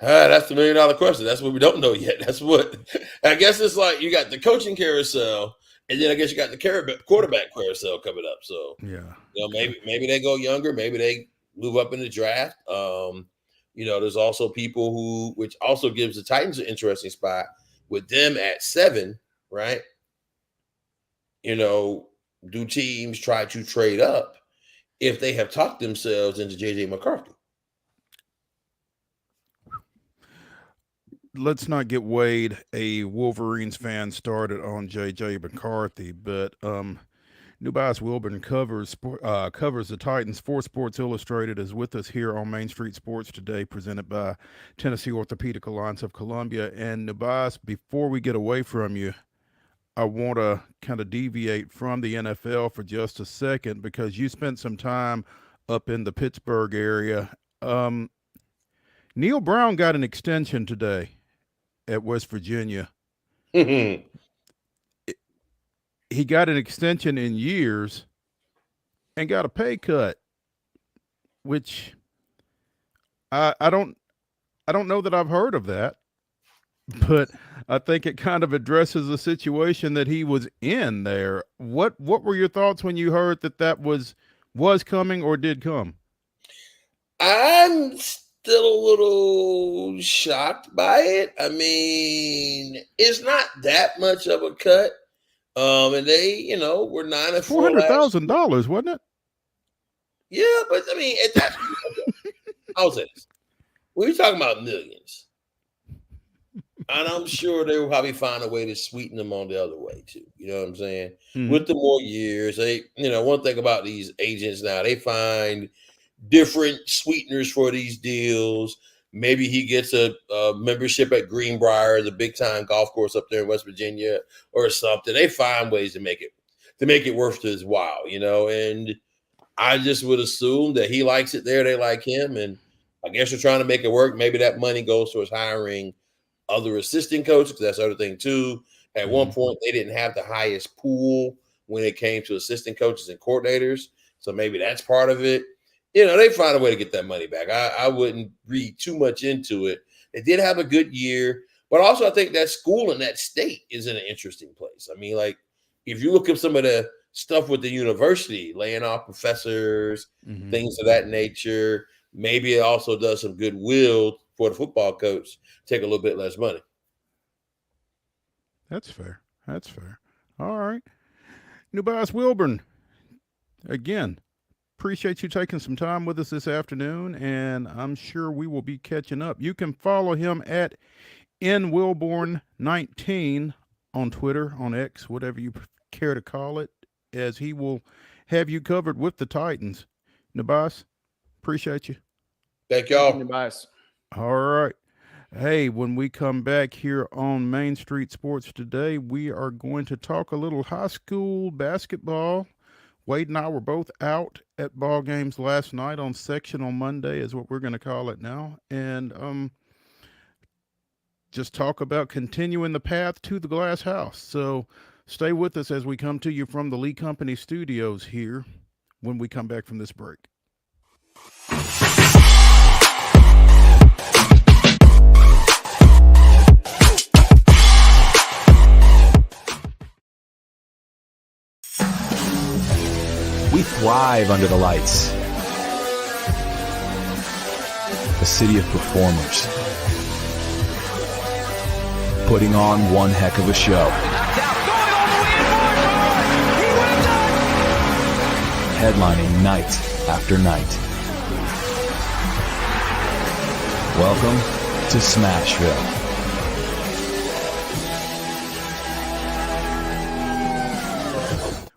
That's the $1 million question. That's what we don't know yet. That's what I guess it's like. You got the coaching carousel, and then I guess you got the quarterback carousel coming up. So maybe they go younger. Maybe they move up in the draft. There's also people which also gives the Titans an interesting spot with them at 7, right? Do teams try to trade up if they have talked themselves into J.J. McCarthy? Let's not get Wade, a Wolverines fan, started on J.J. McCarthy, but NUBYJAS WILBORN covers the Titans for Sports Illustrated, is with us here on Main Street Sports today, presented by Tennessee Orthopedic Alliance of Columbia. And NUBYJAS, before we get away from you, I want to kind of deviate from the NFL for just a second because you spent some time up in the Pittsburgh area. Neil Brown got an extension today at West Virginia. He got an extension in years and got a pay cut, which I don't know that I've heard of that, but I think it kind of addresses the situation that he was in there. What were your thoughts when you heard that was coming or did come? I'm still a little shocked by it. I mean, it's not that much of a cut. And they, were 9-4. $400,000, wasn't it? Yeah, but I mean, I'll say this. We're talking about millions. And I'm sure they will probably find a way to sweeten them on the other way too. You know what I'm saying? Mm-hmm. With the more years, one thing about these agents now, they find different sweeteners for these deals. Maybe he gets a membership at Greenbrier, the big time golf course up there in West Virginia, or something. They find ways to make it worth his while, And I just would assume that he likes it there, they like him, and I guess they're trying to make it work. Maybe that money goes towards hiring other assistant coaches, because that's the other thing too. At one point, they didn't have the highest pool when it came to assistant coaches and coordinators, so maybe that's part of it. They find a way to get that money back. I wouldn't read too much into it. They did have a good year, but also I think that school in that state is in an interesting place. I mean, like, if you look at some of the stuff with the university, laying off professors, things of that nature, maybe it also does some goodwill for the football coach, take a little bit less money. That's fair. All right. NUBYJAS WILBORN, again, appreciate you taking some time with us this afternoon, and I'm sure we will be catching up. You can follow him at NWilborn19 on Twitter, on X, whatever you care to call it, as he will have you covered with the Titans. NUBYJAS, appreciate you. Thank y'all. NUBYJAS. All right. Hey, when we come back here on Main Street Sports today, we are going to talk a little high school basketball. Wade and I were both out at ball games last night on Sectional Monday is what we're going to call it now. And just talk about continuing the path to the glass house. So stay with us as we come to you from the Lee Company studios here when we come back from this break. We thrive under the lights. A city of performers. Putting on one heck of a show. Headlining night after night. Welcome to Smashville.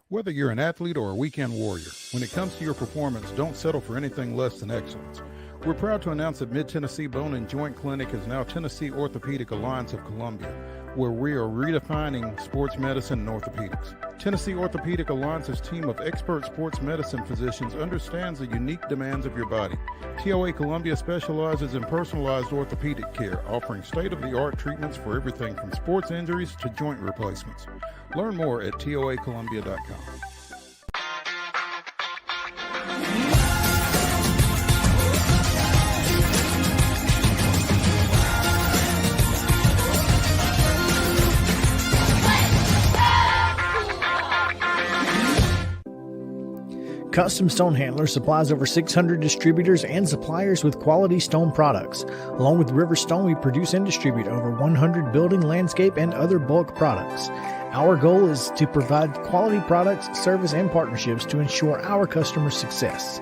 Whether you're an athlete or a weekend warrior, when it comes to your performance, don't settle for anything less than excellence. We're proud to announce that Mid-Tennessee Bone and Joint Clinic is now Tennessee Orthopedic Alliance of Columbia, where we are redefining sports medicine and orthopedics. Tennessee Orthopedic Alliance's team of expert sports medicine physicians understands the unique demands of your body. TOA Columbia specializes in personalized orthopedic care, offering state-of-the-art treatments for everything from sports injuries to joint replacements. Learn more at toacolumbia.com. Custom Stone Handler supplies over 600 distributors and suppliers with quality stone products. Along with River Stone, we produce and distribute over 100 building, landscape, and other bulk products. Our goal is to provide quality products, service, and partnerships to ensure our customers' success.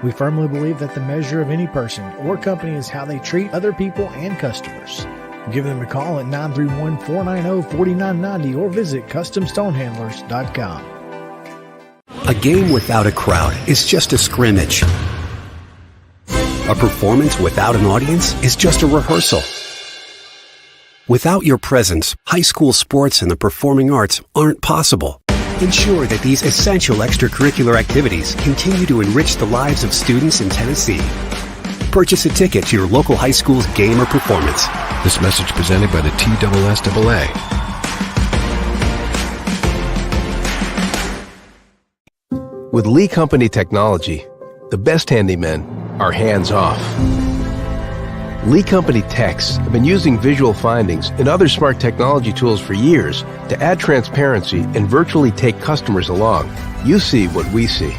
We firmly believe that the measure of any person or company is how they treat other people and customers. Give them a call at 931-490-4990 or visit CustomStonehandlers.com. A game without a crowd is just a scrimmage. A performance without an audience is just a rehearsal. Without your presence, high school sports and the performing arts aren't possible. Ensure that these essential extracurricular activities continue to enrich the lives of students in Tennessee. Purchase a ticket to your local high school's game or performance. This message presented by the TSSAA. With Lee Company technology, the best handymen are hands-off. Lee Company techs have been using visual findings and other smart technology tools for years to add transparency and virtually take customers along. You see what we see,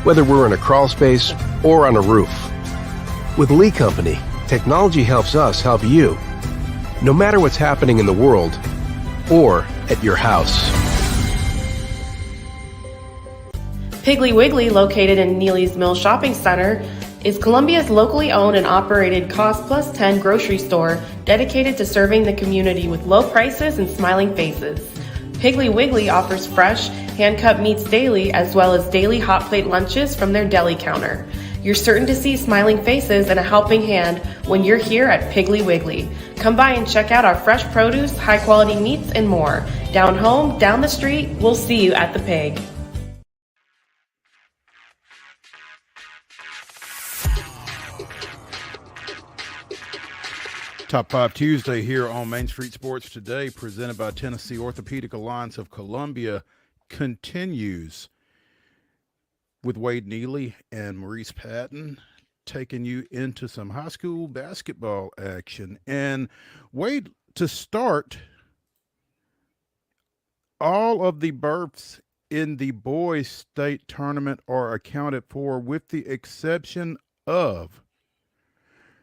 whether we're in a crawl space or on a roof. With Lee Company, technology helps us help you, no matter what's happening in the world or at your house. Piggly Wiggly, located in Neely's Mill Shopping Center, is Columbia's locally owned and operated Cost Plus 10 grocery store dedicated to serving the community with low prices and smiling faces. Piggly Wiggly offers fresh, hand-cut meats daily as well as daily hot plate lunches from their deli counter. You're certain to see smiling faces and a helping hand when you're here at Piggly Wiggly. Come by and check out our fresh produce, high-quality meats, and more. Down home, down the street, we'll see you at the Pig. Top 5 Tuesday here on Main Street Sports Today, presented by Tennessee Orthopedic Alliance of Columbia, continues with Wade Neely and Maurice Patton taking you into some high school basketball action. And Wade, to start, all of the berths in the boys' state tournament are accounted for, with the exception of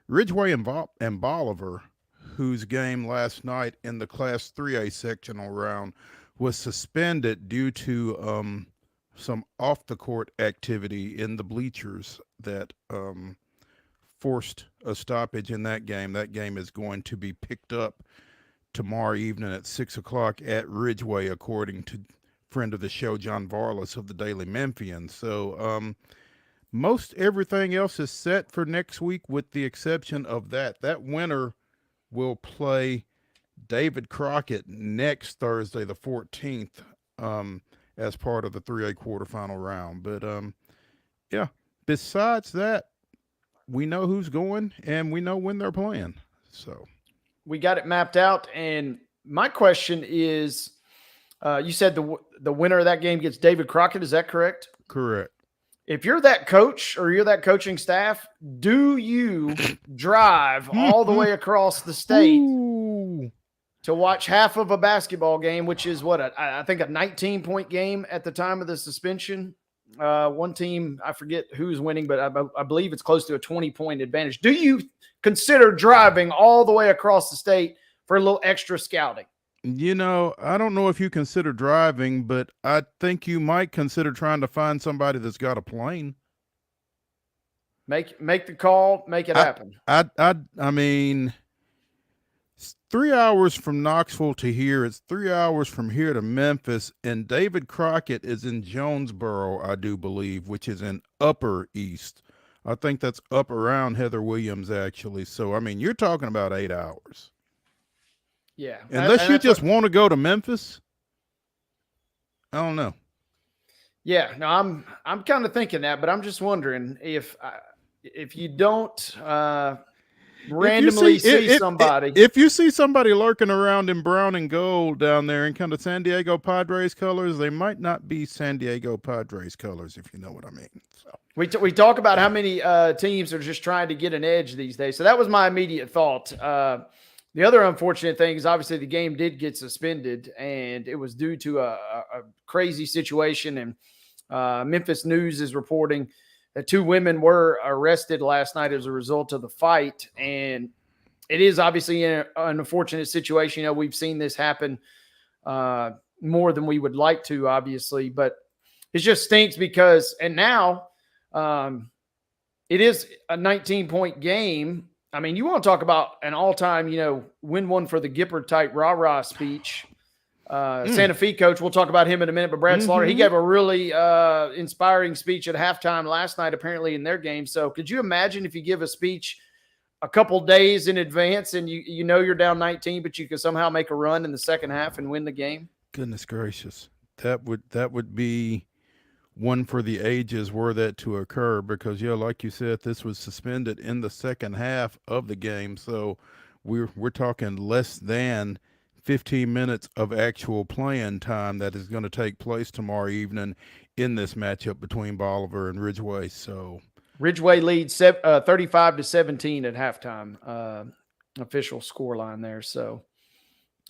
Ridgeway and Bolivar, whose game last night in the Class 3A sectional round was suspended due to some off-the-court activity in the bleachers that forced a stoppage in that game. That game is going to be picked up tomorrow evening at 6 o'clock at Ridgeway, according to friend of the show, John Varlas of the Daily Memphian. So, most everything else is set for next week with the exception of that. That winner will play David Crockett next Thursday, the 14th, as part of the 3A quarterfinal round. But, yeah, besides that, we know who's going and we know when they're playing. So we got it mapped out. And my question is, you said the winner of that game gets David Crockett. Is that correct? Correct. If you're that coach or you're that coaching staff, do you drive all the way across the state to watch half of a basketball game, which is what, I think a 19-point game at the time of the suspension? One team, I forget who's winning, but I believe it's close to a 20-point advantage. Do you consider driving all the way across the state for a little extra scouting? You know, I don't know if you consider driving, but I think you might consider trying to find somebody that's got a plane. Make the call, make it happen. I mean, it's 3 hours from Knoxville to here. It's 3 hours from here to Memphis, and David Crockett is in Jonesboro, I do believe, which is in Upper East. I think that's up around Heather Williams, actually. So, I mean, you're talking about 8 hours. Yeah. Unless you just want to go to Memphis. I don't know. Yeah, no, I'm kind of thinking that, but I'm just wondering if you don't randomly see somebody. If you see somebody lurking around in brown and gold down there in kind of San Diego Padres colors, they might not be San Diego Padres colors, if you know what I mean. So. We talk about how many teams are just trying to get an edge these days. So that was my immediate thought. The other unfortunate thing is obviously the game did get suspended, and it was due to a crazy situation. And Memphis News is reporting that 2 women were arrested last night as a result of the fight. And it is obviously an unfortunate situation. You know, we've seen this happen more than we would like to, obviously, but it just stinks because, and now it is a 19-point game. I mean, you want to talk about an all-time, you know, win one for the Gippert type rah-rah speech. Santa Fe coach, we'll talk about him in a minute, but Brad Slaughter, he gave a really inspiring speech at halftime last night, apparently in their game. So could you imagine if you give a speech a couple days in advance and you know you're down 19, but you could somehow make a run in the second half and win the game? Goodness gracious. That would be one for the ages were that to occur, because yeah, like you said, this was suspended in the second half of the game. So we're talking less than 15 minutes of actual playing time that is going to take place tomorrow evening in this matchup between Bolivar and Ridgeway. So Ridgeway leads 35-17 at halftime, official score line there. So,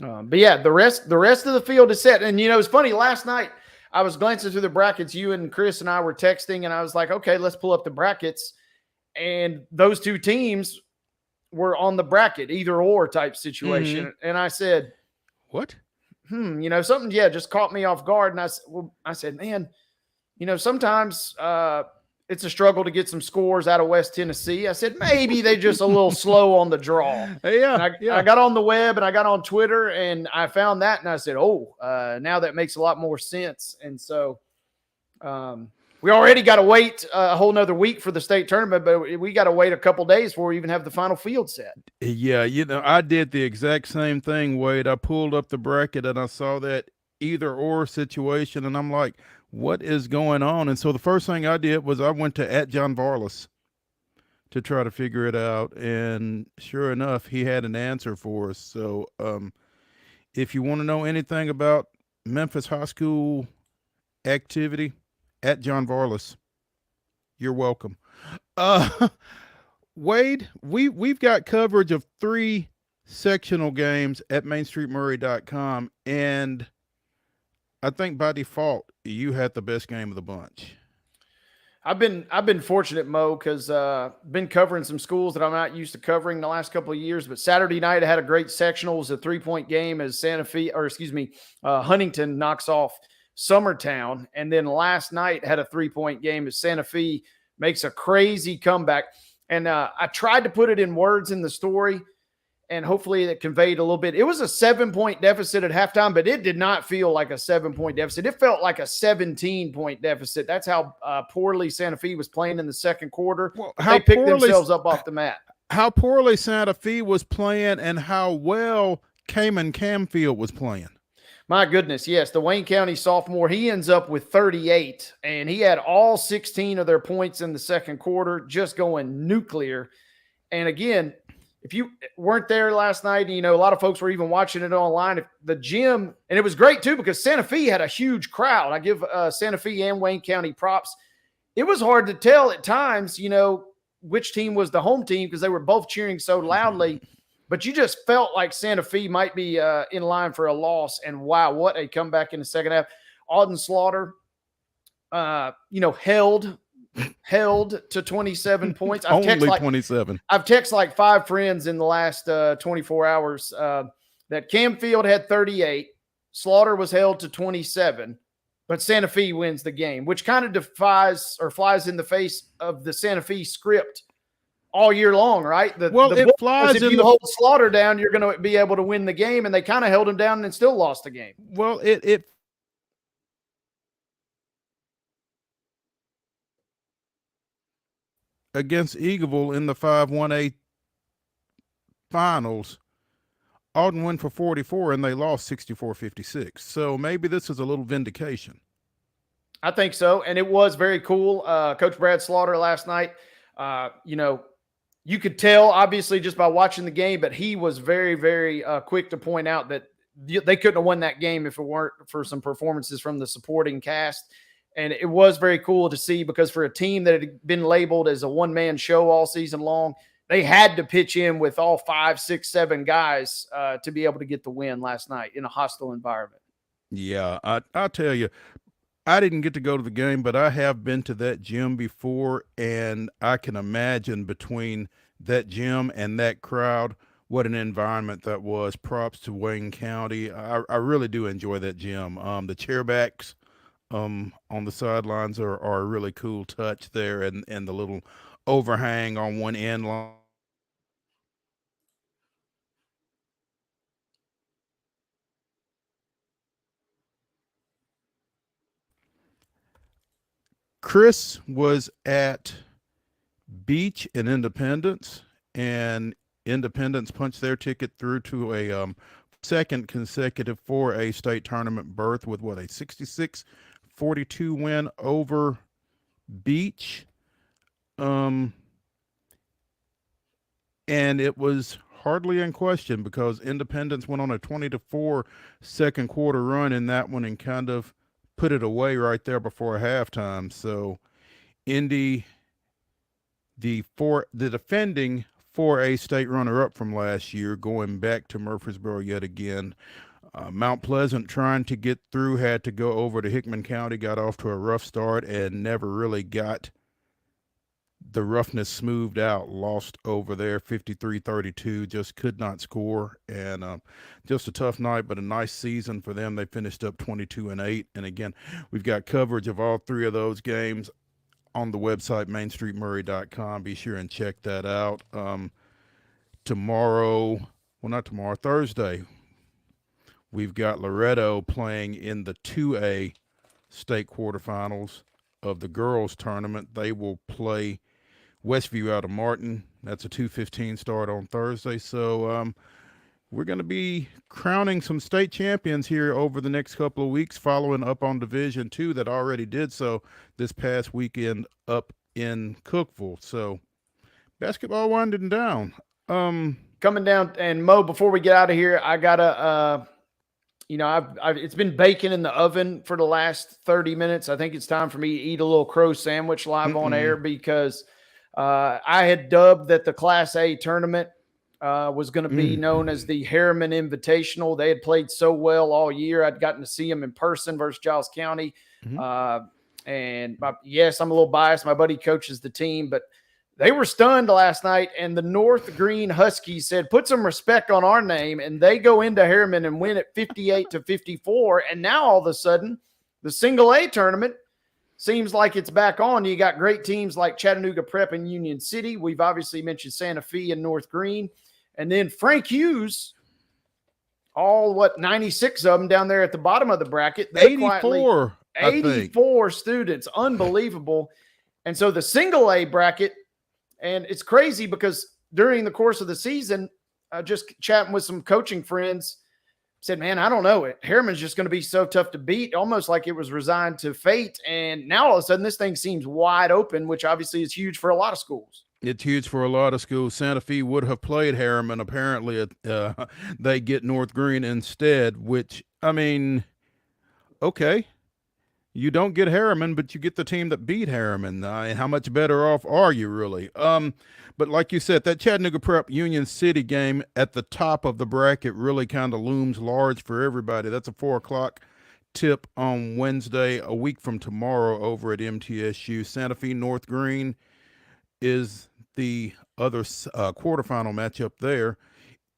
but yeah, the rest of the field is set. And, you know, it's funny, last night I was glancing through the brackets. You and Chris and I were texting, and I was like, okay, let's pull up the brackets. And those 2 teams were on the bracket, either or type situation. And I said, what? You know, something, just caught me off guard. And I said, man, you know, sometimes it's a struggle to get some scores out of West Tennessee. I said, maybe they just a little slow on the draw. Yeah, I got on the web and I got on Twitter and I found that and I said, now that makes a lot more sense. And so we already got to wait a whole nother week for the state tournament, but we got to wait a couple days before we even have the final field set. Yeah, you know, I did the exact same thing, Wade. I pulled up the bracket and I saw that either or situation, and I'm like, what is going on? And so the first thing I did was I went to @JohnVarlas to try to figure it out, and sure enough, he had an answer for us. So if you want to know anything about Memphis high school activity, @JohnVarlas, you're welcome. Wade, we've got coverage of 3 sectional games at mainstreetmurray.com, and I think by default you had the best game of the bunch. I've been fortunate, Mo, because been covering some schools that I'm not used to covering the last couple of years. But Saturday night I had a great sectional. It was a 3-point game as Huntington knocks off Summertown, and then last night had a 3-point game as Santa Fe makes a crazy comeback. And I tried to put it in words in the story, and hopefully it conveyed a little bit. It was a 7-point deficit at halftime, but it did not feel like a 7-point deficit. It felt like a 17-point deficit. That's how poorly Santa Fe was playing in the second quarter. Well, they picked themselves up off the mat. How poorly Santa Fe was playing and how well Cayman Camfield was playing. My goodness, yes. The Wayne County sophomore, he ends up with 38, and he had all 16 of their points in the second quarter, just going nuclear. And again, if you weren't there last night, you know, a lot of folks were even watching it online. If the gym, and it was great too, because Santa Fe had a huge crowd. I give Santa Fe and Wayne County props. It was hard to tell at times, you know, which team was the home team because they were both cheering so loudly. But you just felt like Santa Fe might be in line for a loss. And wow, what a comeback in the second half. Auden Slaughter, held to 27 points. Only 27. I've texted like 5 friends in the last 24 hours that Camfield had 38, Slaughter was held to 27, but Santa Fe wins the game, which kind of defies or flies in the face of the Santa Fe script all year long, right? It flies if in you the hold Slaughter down, you're going to be able to win the game, and they kind of held him down and still lost the game. Well, it against Eagleville in the 5-1A finals, Alden went for 44 and they lost 64-56. So maybe this is a little vindication. I think so. And it was very cool. Coach Brad Slaughter last night, you could tell obviously just by watching the game, but he was very, very quick to point out that they couldn't have won that game if it weren't for some performances from the supporting cast. And it was very cool to see, because for a team that had been labeled as a one-man show all season long, they had to pitch in with all 5, 6, 7 guys to be able to get the win last night in a hostile environment. Yeah, I'll tell you, I didn't get to go to the game, but I have been to that gym before, and I can imagine between that gym and that crowd, what an environment that was. Props to Wayne County. I really do enjoy that gym. The chairbacks on the sidelines are a really cool touch there, and the little overhang on one end line. Chris was at Beach in Independence, and Independence punched their ticket through to a second consecutive 4A state tournament berth with a 66-42 win over Beach. And it was hardly in question, because Independence went on a 20-4 second quarter run in that one and kind of put it away right there before halftime. So Indy, the defending 4A state runner-up from last year, going back to Murfreesboro yet again. Mount Pleasant, trying to get through, had to go over to Hickman County, got off to a rough start and never really got the roughness smoothed out. Lost over there 53-32, just could not score, and just a tough night, but a nice season for them. They finished up 22-8, and again, we've got coverage of all 3 of those games on the website mainstreetmurray.com. Be sure and check that out. Thursday, we've got Loretto playing in the 2A state quarterfinals of the girls tournament. They will play Westview out of Martin. That's a 2:15 start on Thursday. So we're going to be crowning some state champions here over the next couple of weeks, following up on Division II that already did so this past weekend up in Cookeville. So basketball winding down. Coming down, and Mo, before we get out of here, I gotta, I've it's been baking in the oven for the last 30 minutes. I think it's time for me to eat a little crow sandwich live on air, because I had dubbed that the Class A tournament was going to be known as the Harriman Invitational. They had played so well all year. I'd gotten to see them in person versus Giles County. And yes, I'm a little biased. My buddy coaches the team, but they were stunned last night. And the North Green Huskies said, put some respect on our name. And they go into Harriman and win it 58-54. And now all of a sudden, the single A tournament seems like it's back on. You got great teams like Chattanooga Prep and Union City. We've obviously mentioned Santa Fe and North Green. And then Frank Hughes, 96 of them down there at the bottom of the bracket. 84 students. Unbelievable. And so the single A bracket, and it's crazy because during the course of the season, just chatting with some coaching friends, said, man, I don't know. Harriman's just going to be so tough to beat, almost like it was resigned to fate. And now all of a sudden this thing seems wide open, which obviously is huge for a lot of schools. It's huge for a lot of schools. Santa Fe would have played Harriman. Apparently, they get North Green instead, which, I mean, okay. You don't get Harriman, but you get the team that beat Harriman. How much better off are you, really? But like you said, that Chattanooga Prep Union City game at the top of the bracket really kind of looms large for everybody. That's a 4 o'clock tip on Wednesday, a week from tomorrow, over at MTSU. Santa Fe North Green is the other quarterfinal matchup there.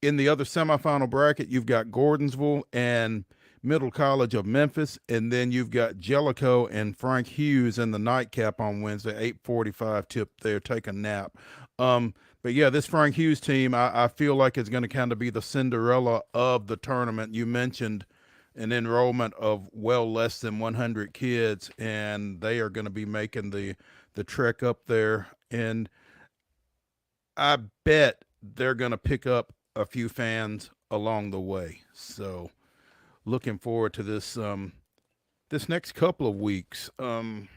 In the other semifinal bracket, you've got Gordonsville and Middle College of Memphis, and then you've got Jellicoe and Frank Hughes in the nightcap on Wednesday, 8:45 tip there. Take a nap. But yeah, this Frank Hughes team, I feel like is going to kind of be the Cinderella of the tournament. You mentioned an enrollment of well less than 100 kids, and they are going to be making the trek up there. And I bet they're going to pick up a few fans along the way. So looking forward to this this next couple of weeks. And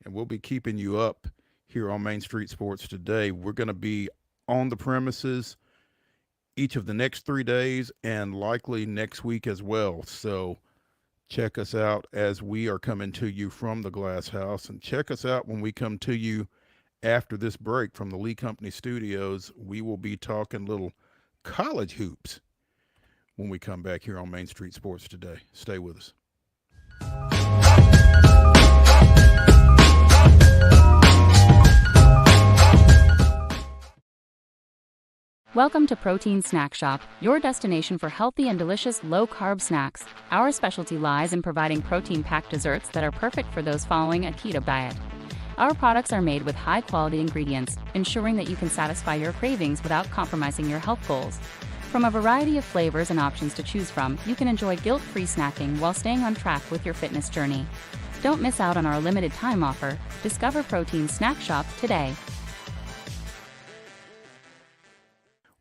we'll be keeping you up here on Main Street Sports Today. We're going to be on the premises each of the next 3 days and likely next week as well. So check us out as we are coming to you from the Glass House, and check us out when we come to you after this break from the Lee Company Studios. We will be talking little college hoops when we come back here on Main Street Sports Today. Stay with us. Welcome to Protein Snack Shop, your destination for healthy and delicious low-carb snacks. Our specialty lies in providing protein-packed desserts that are perfect for those following a keto diet. Our products are made with high-quality ingredients, ensuring that you can satisfy your cravings without compromising your health goals. From a variety of flavors and options to choose from, you can enjoy guilt-free snacking while staying on track with your fitness journey. Don't miss out on our limited time offer. Discover Protein Snack Shop today.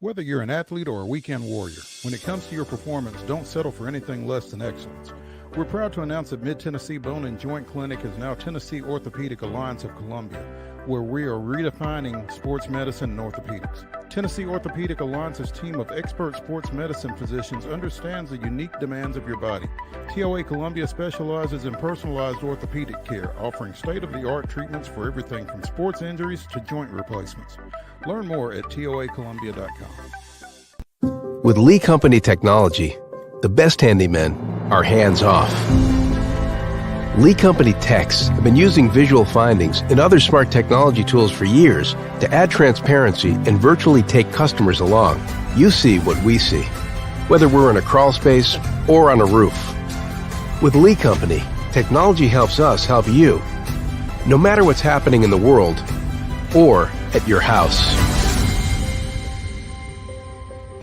Whether you're an athlete or a weekend warrior, when it comes to your performance, don't settle for anything less than excellence. We're proud to announce that Mid-Tennessee Bone and Joint Clinic is now Tennessee Orthopedic Alliance of Columbia, where we are redefining sports medicine and orthopedics. Tennessee Orthopedic Alliance's team of expert sports medicine physicians understands the unique demands of your body. TOA Columbia specializes in personalized orthopedic care, offering state-of-the-art treatments for everything from sports injuries to joint replacements. Learn more at toacolumbia.com. With Lee Company technology, the best handymen are hands-off. Lee Company techs have been using visual findings and other smart technology tools for years to add transparency and virtually take customers along. You see what we see, whether we're in a crawl space or on a roof. With Lee Company, technology helps us help you, no matter what's happening in the world or at your house.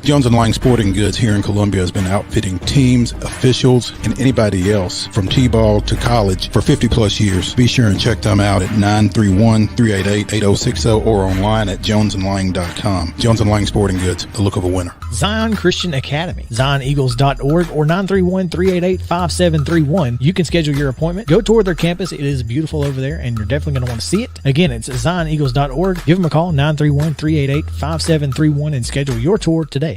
Jones & Lang Sporting Goods here in Columbia has been outfitting teams, officials, and anybody else from T-ball to college for 50 plus years. Be sure and check them out at 931-388-8060 or online at jonesandlang.com. Jones & Lang Sporting Goods, the look of a winner. Zion Christian Academy, zioneagles.org or 931-388-5731. You can schedule your appointment. Go tour their campus. It is beautiful over there, and you're definitely going to want to see it. Again, it's zioneagles.org. Give them a call, 931-388-5731, and schedule your tour today.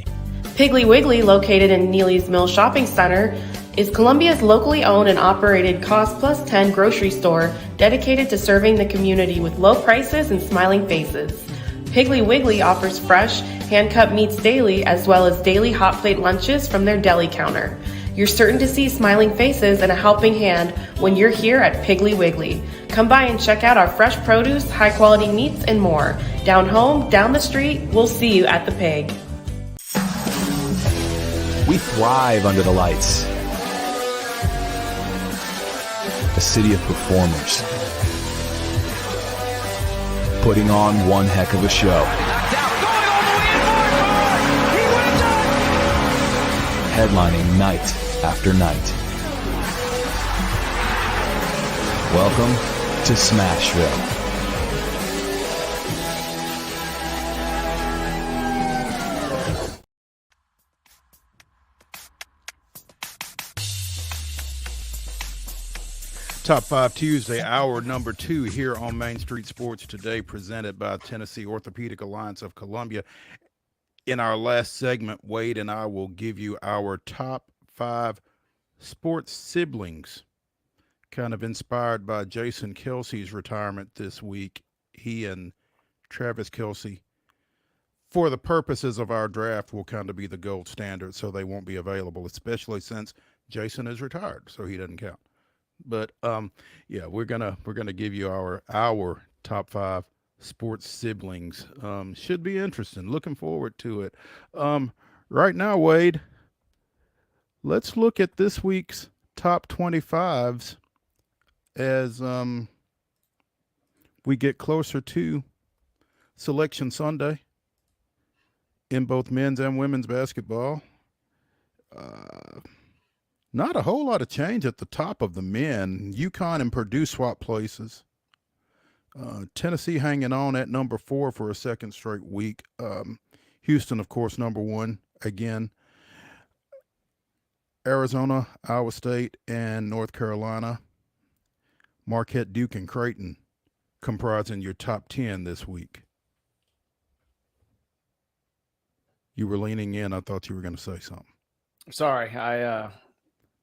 Piggly Wiggly, located in Neely's Mill Shopping Center, is Columbia's locally owned and operated Cost Plus 10 grocery store dedicated to serving the community with low prices and smiling faces. Piggly Wiggly offers fresh, hand-cut meats daily, as well as daily hot plate lunches from their deli counter. You're certain to see smiling faces and a helping hand when you're here at Piggly Wiggly. Come by and check out our fresh produce, high-quality meats, and more. Down home, down the street, we'll see you at the Pig. We thrive under the lights. A city of performers, putting on one heck of a show. Headlining night after night. Welcome to Smashville. Top 5 Tuesday, hour number 2 here on Main Street Sports Today, presented by Tennessee Orthopedic Alliance of Columbia. In our last segment, Wade and I will give you our top 5 sports siblings, kind of inspired by Jason Kelsey's retirement this week. He and Travis Kelsey, for the purposes of our draft, will kind of be the gold standard, so they won't be available, especially since Jason is retired, so he doesn't count. But yeah, we're gonna give you our top 5 sports siblings. Should be interesting. Looking forward to it. Right now, Wade, let's look at this week's top 25s as we get closer to Selection Sunday in both men's and women's basketball. Not a whole lot of change at the top of the men. UConn and Purdue swap places. Tennessee hanging on at number 4 for a second straight week. Houston, of course, number 1 again. Arizona, Iowa State, and North Carolina. Marquette, Duke, and Creighton comprising your top 10 this week. You were leaning in. I thought you were going to say something. Sorry, I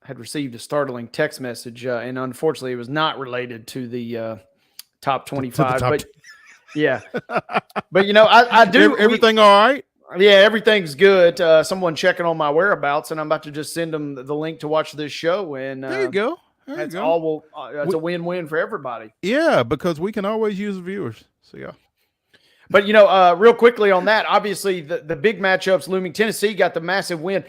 had received a startling text message, and unfortunately, it was not related to the top 25. But yeah, but I do everything all right. Yeah, everything's good. Someone checking on my whereabouts, and I'm about to just send them the link to watch this show. And there you go. That's all. It's a win-win for everybody. Yeah, because we can always use the viewers. So yeah. But real quickly on that, obviously the big matchups looming. Tennessee got the massive win.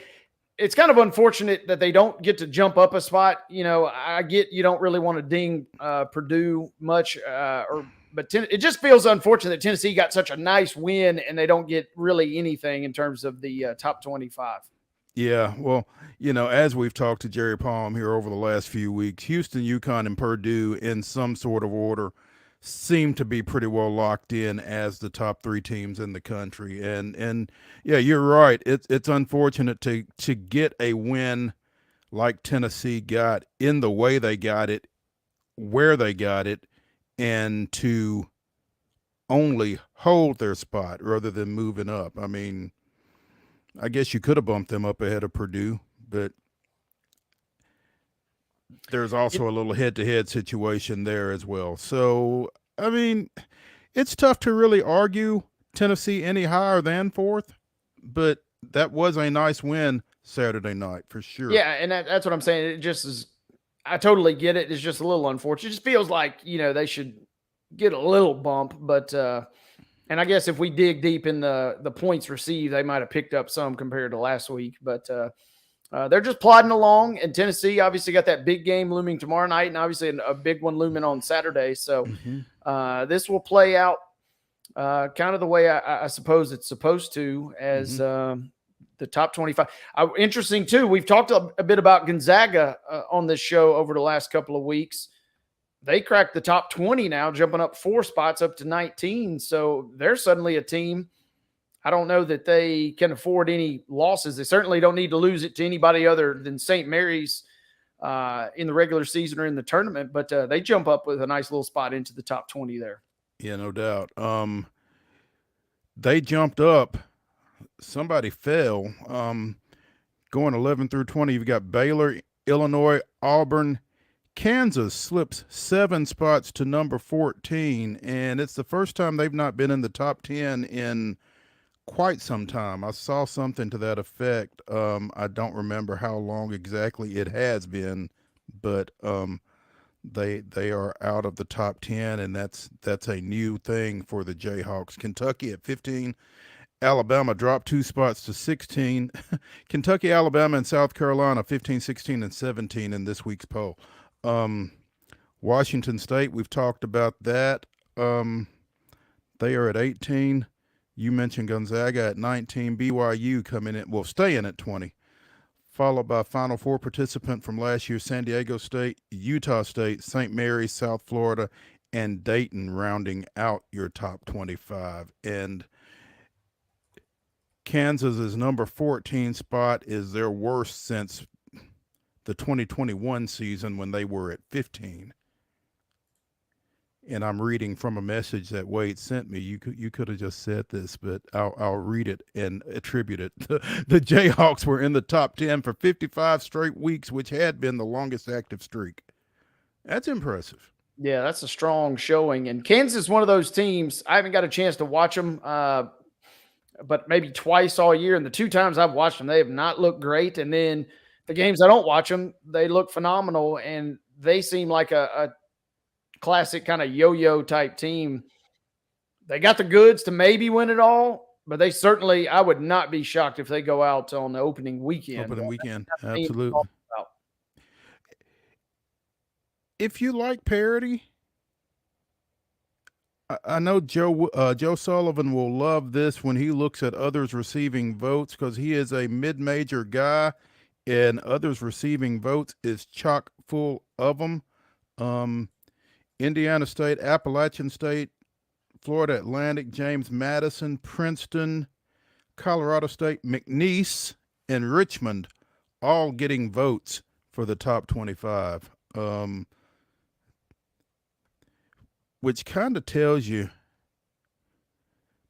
It's kind of unfortunate that they don't get to jump up a spot. I get you don't really want to ding Purdue much, but it just feels unfortunate that Tennessee got such a nice win and they don't get really anything in terms of the top 25. Yeah, well, as we've talked to Jerry Palm here over the last few weeks, Houston, UConn, and Purdue in some sort of order seem to be pretty well locked in as the top 3 teams in the country. And yeah, you're right. It's unfortunate to get a win like Tennessee got in the way they got it, where they got it, and to only hold their spot rather than moving up. I mean, I guess you could have bumped them up ahead of Purdue, but there's also a little head-to-head situation there as well. So, I mean, it's tough to really argue Tennessee any higher than 4th, but that was a nice win Saturday night for sure. Yeah, and that's what I'm saying. It just is – I totally get it. It's just a little unfortunate. It just feels like, they should get a little bump. But and I guess if we dig deep in the points received, they might have picked up some compared to last week. But they're just plodding along. And Tennessee obviously got that big game looming tomorrow night and obviously a big one looming on Saturday. So this will play out kind of the way I suppose it's supposed to as the top 25. Interesting, too. We've talked a bit about Gonzaga on this show over the last couple of weeks. They cracked the top 20 now, jumping up 4 spots up to 19. So they're suddenly a team. I don't know that they can afford any losses. They certainly don't need to lose it to anybody other than St. Mary's in the regular season or in the tournament. But they jump up with a nice little spot into the top 20 there. Yeah, no doubt. They jumped up. Somebody fell. Going 11 through 20, you've got Baylor, Illinois, Auburn. Kansas slips 7 spots to number 14, and it's the first time they've not been in the top 10 in quite some time. I saw something to that effect. I don't remember how long exactly it has been, but they are out of the top 10, and that's a new thing for the Jayhawks. Kentucky at 15. Alabama dropped 2 spots to 16. Kentucky, Alabama, and South Carolina 15, 16, and 17 in this week's poll. Washington State, we've talked about that. They are at 18. You mentioned Gonzaga at 19. BYU coming in, staying at 20. Followed by Final Four participant from last year, San Diego State, Utah State, St. Mary's, South Florida, and Dayton rounding out your top 25. And Kansas's number 14 spot is their worst since the 2021 season when they were at 15. And I'm reading from a message that Wade sent me. You could have just said this, but I'll read it and attribute it. The Jayhawks were in the top 10 for 55 straight weeks, which had been the longest active streak. That's impressive. Yeah, that's a strong showing. And Kansas is one of those teams. I haven't got a chance to watch them, but maybe twice all year. And the 2 times I've watched them, they have not looked great. And then The games I don't watch them, they look phenomenal, and they seem like a classic kind of yo-yo type team. They got the goods to maybe win it all, but they certainly, I would not be shocked if they go out on the opening weekend. Absolutely. If you like parody, I know Joe Sullivan will love this when he looks at others receiving votes, because he is a mid-major guy, and others receiving votes is chock full of them. Indiana State, Appalachian State, Florida Atlantic, James Madison, Princeton, Colorado State, McNeese, and Richmond all getting votes for the top 25. Which kind of tells you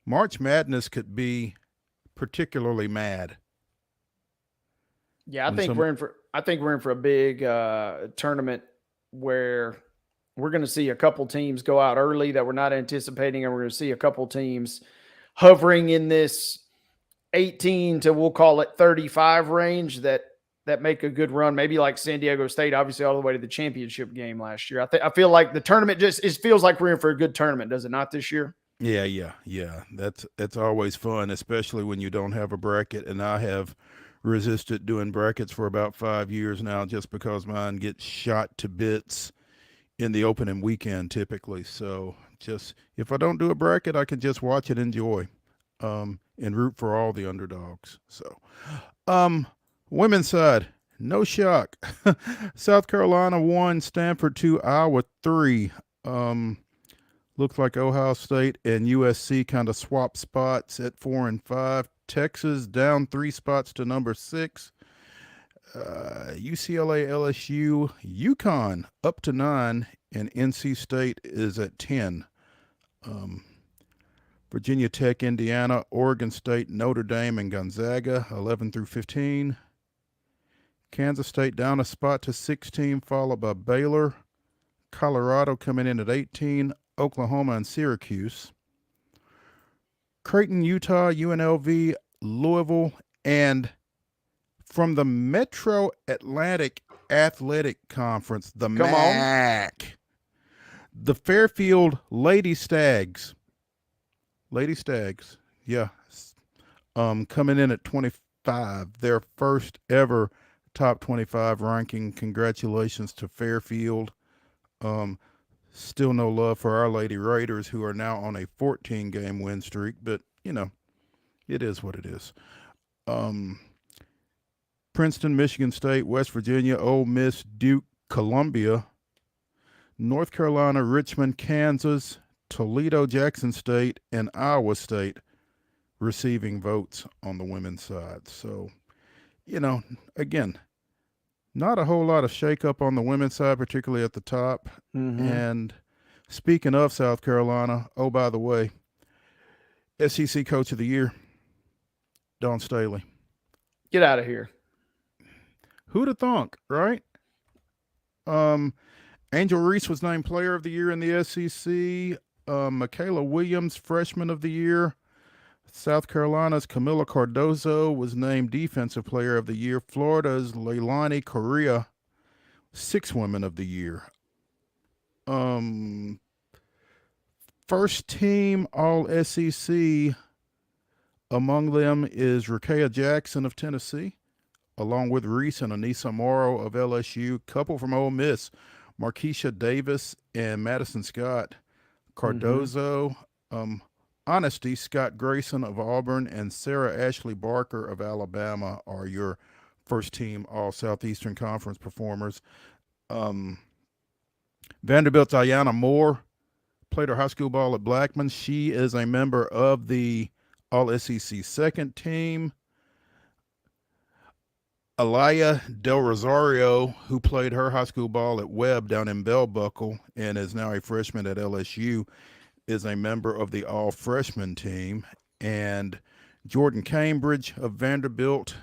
March Madness could be particularly mad. Yeah, I think we're in for a big tournament where we're going to see a couple teams go out early that we're not anticipating, and we're going to see a couple teams hovering in this 18 to, we'll call it 35 range that make a good run, maybe like San Diego State, obviously all the way to the championship game last year. I feel like the tournament it feels like we're in for a good tournament, does it not, this year? Yeah. That's always fun, especially when you don't have a bracket. And I have resisted doing brackets for about 5 years now, just because mine gets shot to bits in the opening weekend typically. So just, if I don't do a bracket, I can just watch and enjoy, and root for all the underdogs. So, women's side, no shock. South Carolina 1, Stanford 2, Iowa 3. Looks like Ohio State and USC kind of swap spots at 4 and 5. Texas down 3 spots to number 6. UCLA, LSU, UConn up to 9, and NC State is at 10. Virginia Tech, Indiana, Oregon State, Notre Dame, and Gonzaga 11 through 15. Kansas State down a spot to 16, followed by Baylor. Colorado coming in at 18, Oklahoma and Syracuse. Creighton, Utah, UNLV, Louisville, and from the Metro Atlantic Athletic Conference, the MAC, the Fairfield Lady Stags. Yeah. Coming in at 25, their first ever top 25 ranking. Congratulations to Fairfield. Still no love for our Lady Raiders, who are now on a 14-game win streak, but, it is what it is. Princeton, Michigan State, West Virginia, Ole Miss, Duke, Columbia, North Carolina, Richmond, Kansas, Toledo, Jackson State, and Iowa State receiving votes on the women's side. So, again, not a whole lot of shakeup on the women's side, particularly at the top. Mm-hmm. And speaking of South Carolina, oh, by the way, SEC Coach of the Year, Dawn Staley. Get out of here. Who'd have thunk, right? Angel Reese was named Player of the Year in the SEC. Michaela Williams, Freshman of the Year. South Carolina's Camila Cardozo was named Defensive Player of the Year. Florida's Leilani Correa, 6th Women of the Year. First team All-SEC among them is Rakea Jackson of Tennessee, along with Reese and Anissa Morrow of LSU. Couple from Ole Miss, Markeisha Davis and Madison Scott. Cardozo, Honesty, Scott Grayson of Auburn, and Sarah Ashley Barker of Alabama are your first team All-Southeastern Conference performers. Vanderbilt's Ayanna Moore played her high school ball at Blackman. She is a member of the All-SEC second team. Alaya Del Rosario, who played her high school ball at Webb down in Bell Buckle and is now a freshman at LSU, is a member of the all-freshman team. And Jordan Cambridge of Vanderbilt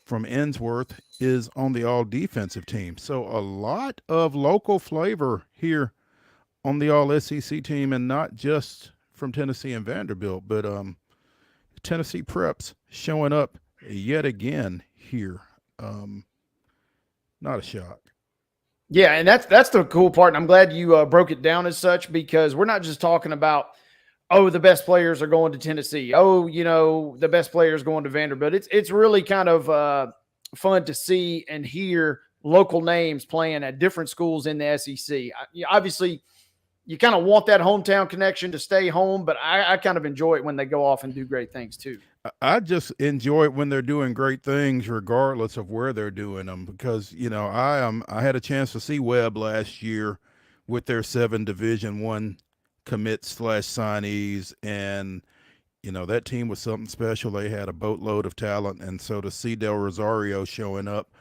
from Ensworth is on the all-defensive team. So a lot of local flavor here on the all-SEC team, and not just from Tennessee and Vanderbilt, but Tennessee Preps showing up yet again here. Not a shock. Yeah, and that's the cool part. And I'm glad you broke it down as such, because we're not just talking about, oh, the best players are going to Tennessee. Oh, the best players going to Vanderbilt. It's really kind of fun to see and hear local names playing at different schools in the SEC. Obviously, you kind of want that hometown connection to stay home, but I kind of enjoy it when they go off and do great things too. I just enjoy it when they're doing great things, regardless of where they're doing them, because I had a chance to see Webb last year with their 7 Division I commits / signees, and that team was something special. They had a boatload of talent, and so to see Del Rosario showing up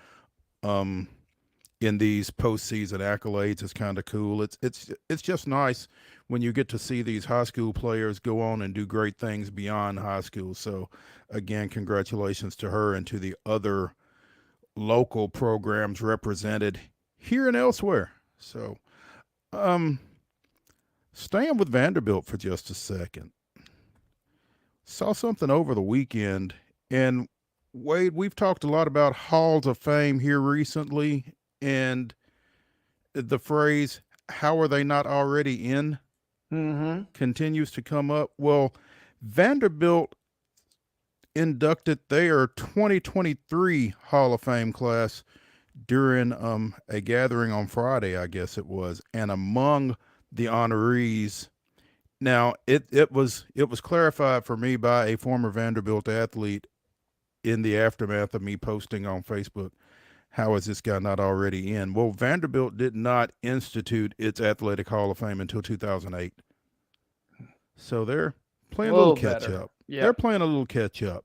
in these postseason accolades is kind of cool. It's just nice when you get to see these high school players go on and do great things beyond high school. So again, congratulations to her and to the other local programs represented here and elsewhere. So staying with Vanderbilt for just a second, saw something over the weekend, and Wade, we've talked a lot about halls of fame here recently, and the phrase, how are they not already in, continues to come up. Well, Vanderbilt inducted their 2023 Hall of Fame class during a gathering on Friday, I guess it was, and among the honorees, now it was clarified for me by a former Vanderbilt athlete in the aftermath of me posting on Facebook, how is this guy not already in? Well, Vanderbilt did not institute its Athletic Hall of Fame until 2008. So they're playing a little catch up. Yep. They're playing a little catch up,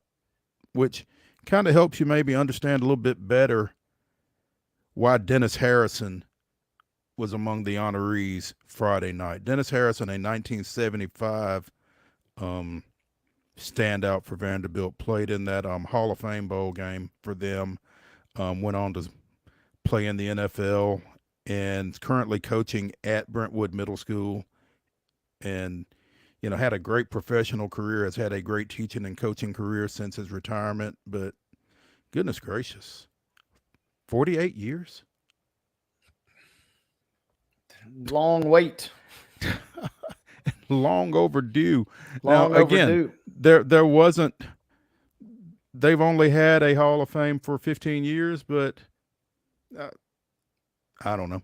which kind of helps you maybe understand a little bit better why Dennis Harrison was among the honorees Friday night. Dennis Harrison, a 1975 standout for Vanderbilt, played in that Hall of Fame bowl game for them, went on to play in the NFL, and is currently coaching at Brentwood Middle School, and had a great professional career, has had a great teaching and coaching career since his retirement. But goodness gracious, 48 years? Long wait. Long overdue. Long now, again, overdue. There wasn't, they've only had a Hall of Fame for 15 years, but I don't know.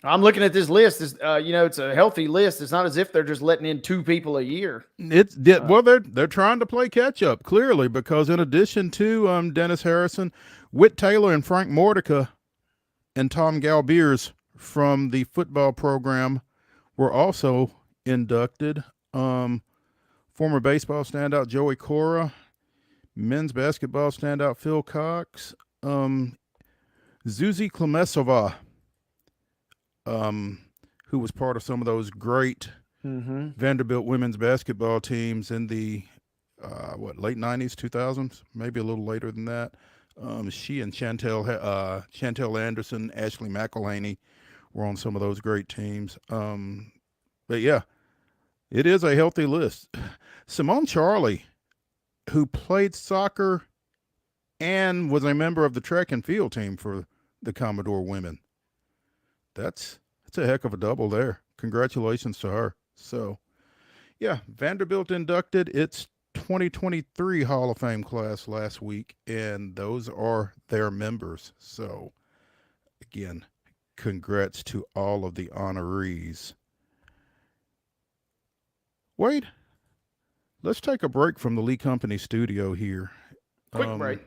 I'm looking at this list. It's a healthy list. It's not as if they're just letting in 2 people a year. Well, they're trying to play catch up, clearly, because in addition to Dennis Harrison, Whit Taylor and Frank Mordica and Tom Galbiers from the football program were also inducted. Former baseball standout Joey Cora, men's basketball standout Phil Cox, Zuzi Klemesova, who was part of some of those great Vanderbilt women's basketball teams in the late 90s, 2000s, maybe a little later than that. She and Chantel Anderson, Ashley McElhaney were on some of those great teams. But yeah, it is a healthy list. Simone Charlie, who played soccer and was a member of the track and field team for the Commodore women. That's a heck of a double there. Congratulations to her. So, yeah, Vanderbilt inducted its 2023 Hall of Fame class last week, and those are their members. So, again, congrats to all of the honorees. Wade, let's take a break from the Lee Company studio here. Quick break.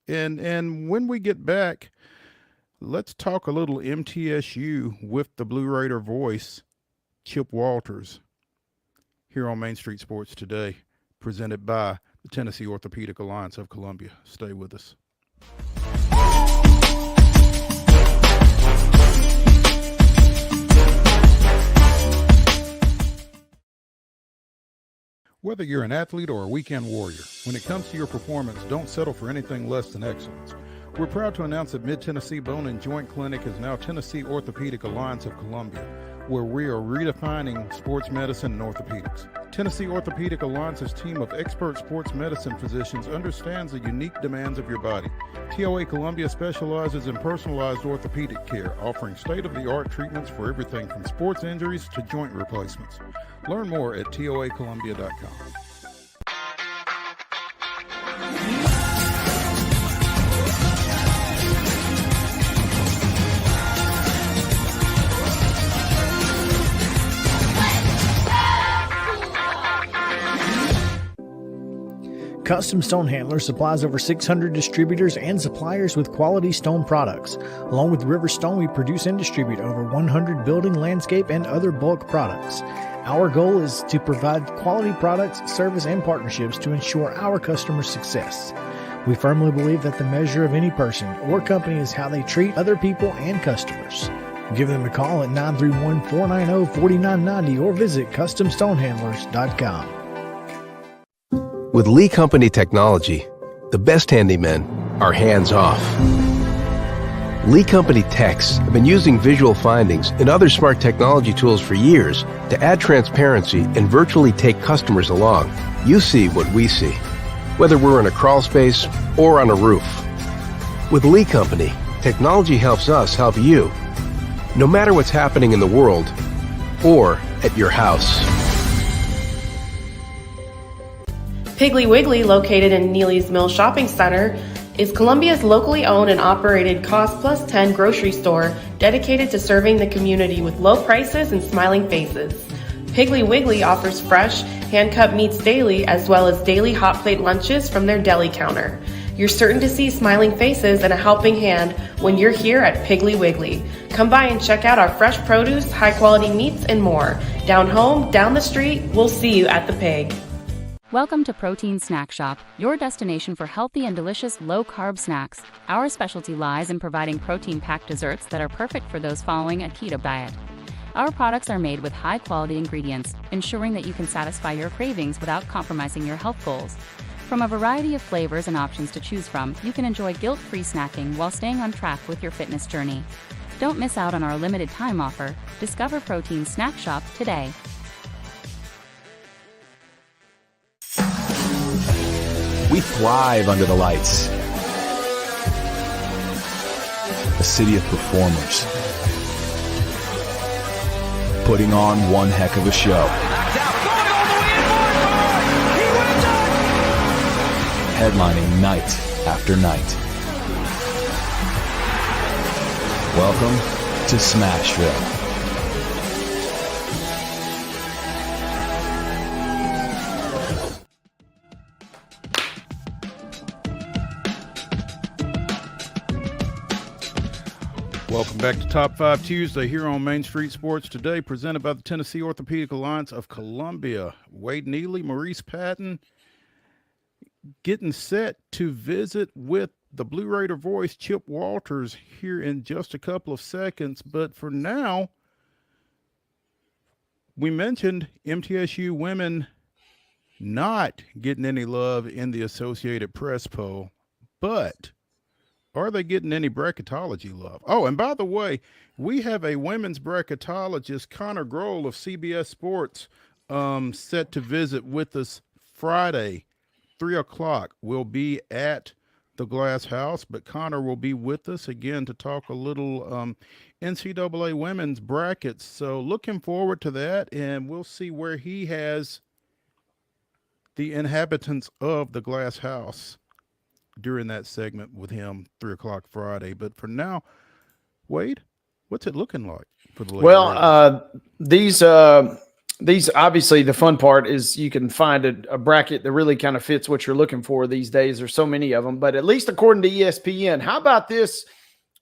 And when we get back, let's talk a little MTSU with the Blue Raider voice, Chip Walters, here on Main Street Sports Today, presented by the Tennessee Orthopedic Alliance of Columbia. Stay with us. Whether you're an athlete or a weekend warrior, when it comes to your performance, don't settle for anything less than excellence. We're proud to announce that Mid-Tennessee Bone and Joint Clinic is now Tennessee Orthopedic Alliance of Columbia, where we are redefining sports medicine and orthopedics. Tennessee Orthopedic Alliance's team of expert sports medicine physicians understands the unique demands of your body. TOA Columbia specializes in personalized orthopedic care, offering state-of-the-art treatments for everything from sports injuries to joint replacements. Learn more at toacolumbia.com. Custom Stone Handler supplies over 600 distributors and suppliers with quality stone products. Along with River Stone, we produce and distribute over 100 building, landscape, and other bulk products. Our goal is to provide quality products, service, and partnerships to ensure our customers' success. We firmly believe that the measure of any person or company is how they treat other people and customers. Give them a call at 931-490-4990 or visit CustomStonehandlers.com. With Lee Company technology, the best handymen are hands-off. Lee Company techs have been using visual findings and other smart technology tools for years to add transparency and virtually take customers along. You see what we see, whether we're in a crawl space or on a roof. With Lee Company, technology helps us help you, no matter what's happening in the world or at your house. Piggly Wiggly, located in Neely's Mill Shopping Center, is Columbia's locally owned and operated Cost Plus 10 grocery store dedicated to serving the community with low prices and smiling faces. Piggly Wiggly offers fresh, hand-cut meats daily as well as daily hot plate lunches from their deli counter. You're certain to see smiling faces and a helping hand when you're here at Piggly Wiggly. Come by and check out our fresh produce, high-quality meats, and more. Down home, down the street, we'll see you at the Pig. Welcome to Protein Snack Shop, your destination for healthy and delicious low-carb snacks. Our specialty lies in providing protein-packed desserts that are perfect for those following a keto diet. Our products are made with high-quality ingredients, ensuring that you can satisfy your cravings without compromising your health goals. From a variety of flavors and options to choose from, you can enjoy guilt-free snacking while staying on track with your fitness journey. Don't miss out on our limited time offer. Discover Protein Snack Shop today. We thrive under the lights. A city of performers. Putting on one heck of a show. Headlining night after night. Welcome to Smashville. Welcome back to Top 5 Tuesday here on Main Street Sports Today, presented by the Tennessee Orthopedic Alliance of Columbia. Wade Neely, Maurice Patton, getting set to visit with the Blue Raider voice, Chip Walters, here in just a couple of seconds. But for now, we mentioned MTSU women not getting any love in the Associated Press poll, but are they getting any bracketology love? Oh, and by the way, we have a women's bracketologist, Connor Grohl of CBS Sports, set to visit with us Friday, 3 o'clock. We'll be at the Glass House, but Connor will be with us again to talk a little NCAA women's brackets. So looking forward to that, and we'll see where he has the inhabitants of the Glass House during that segment with him, 3 o'clock Friday. But for now, Wade, what's it looking like for the Lady Raiders? These obviously the fun part is you can find a bracket that really kind of fits what you're looking for these days. There's so many of them, but at least according to ESPN, how about this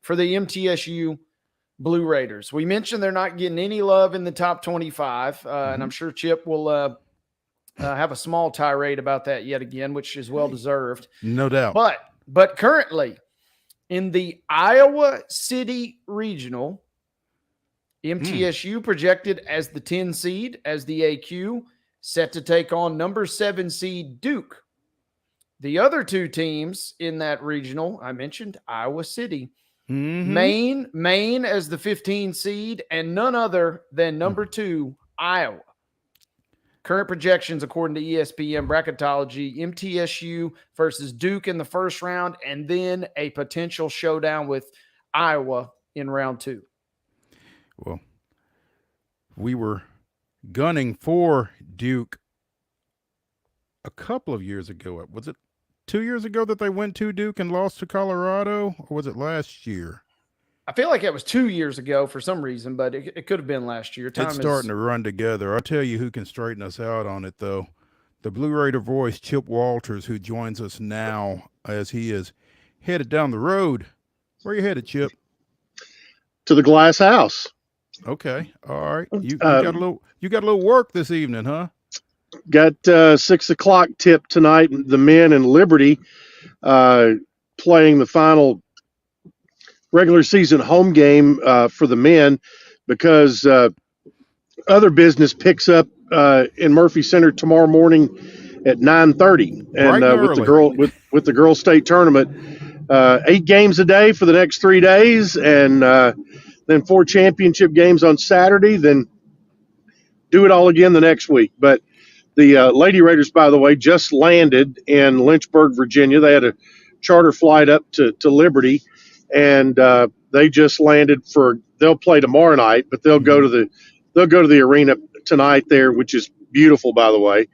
for the MTSU Blue Raiders? We mentioned they're not getting any love in the top 25, and I'm sure Chip will have a small tirade about that yet again, which is well deserved, no doubt. But currently in the Iowa City Regional, MTSU projected as the 10 seed, as the AQ, set to take on number 7 seed Duke. The other two teams in that regional, I mentioned Iowa City, Maine as the 15 seed, and none other than number 2 Iowa. current projections according to ESPN bracketology, MTSU versus Duke in the first round, and then a potential showdown with Iowa in round 2. Well, we were gunning for Duke a couple of years ago. Was it 2 years ago that they went to Duke and lost to Colorado, or was it last year? I feel like it was 2 years ago for some reason, but it could have been last year. It's starting to run together. I'll tell you who can straighten us out on it, though. The Blue Raider voice, Chip Walters, who joins us now as he is headed down the road. Where are you headed, Chip? To the Glass House. Okay. All right. You got a little work this evening, huh? Got 6 o'clock tip tonight. The men in Liberty playing the final regular season home game for the men, because other business picks up in Murphy Center tomorrow morning at 9:30, and with the girls state tournament, 8 games a day for the next 3 days, and then 4 championship games on Saturday. Then do it all again the next week. But the Lady Raiders, by the way, just landed in Lynchburg, Virginia. They had a charter flight up to Liberty, and they just landed they'll play tomorrow night, but they'll go to the arena tonight there, which is beautiful, by the way.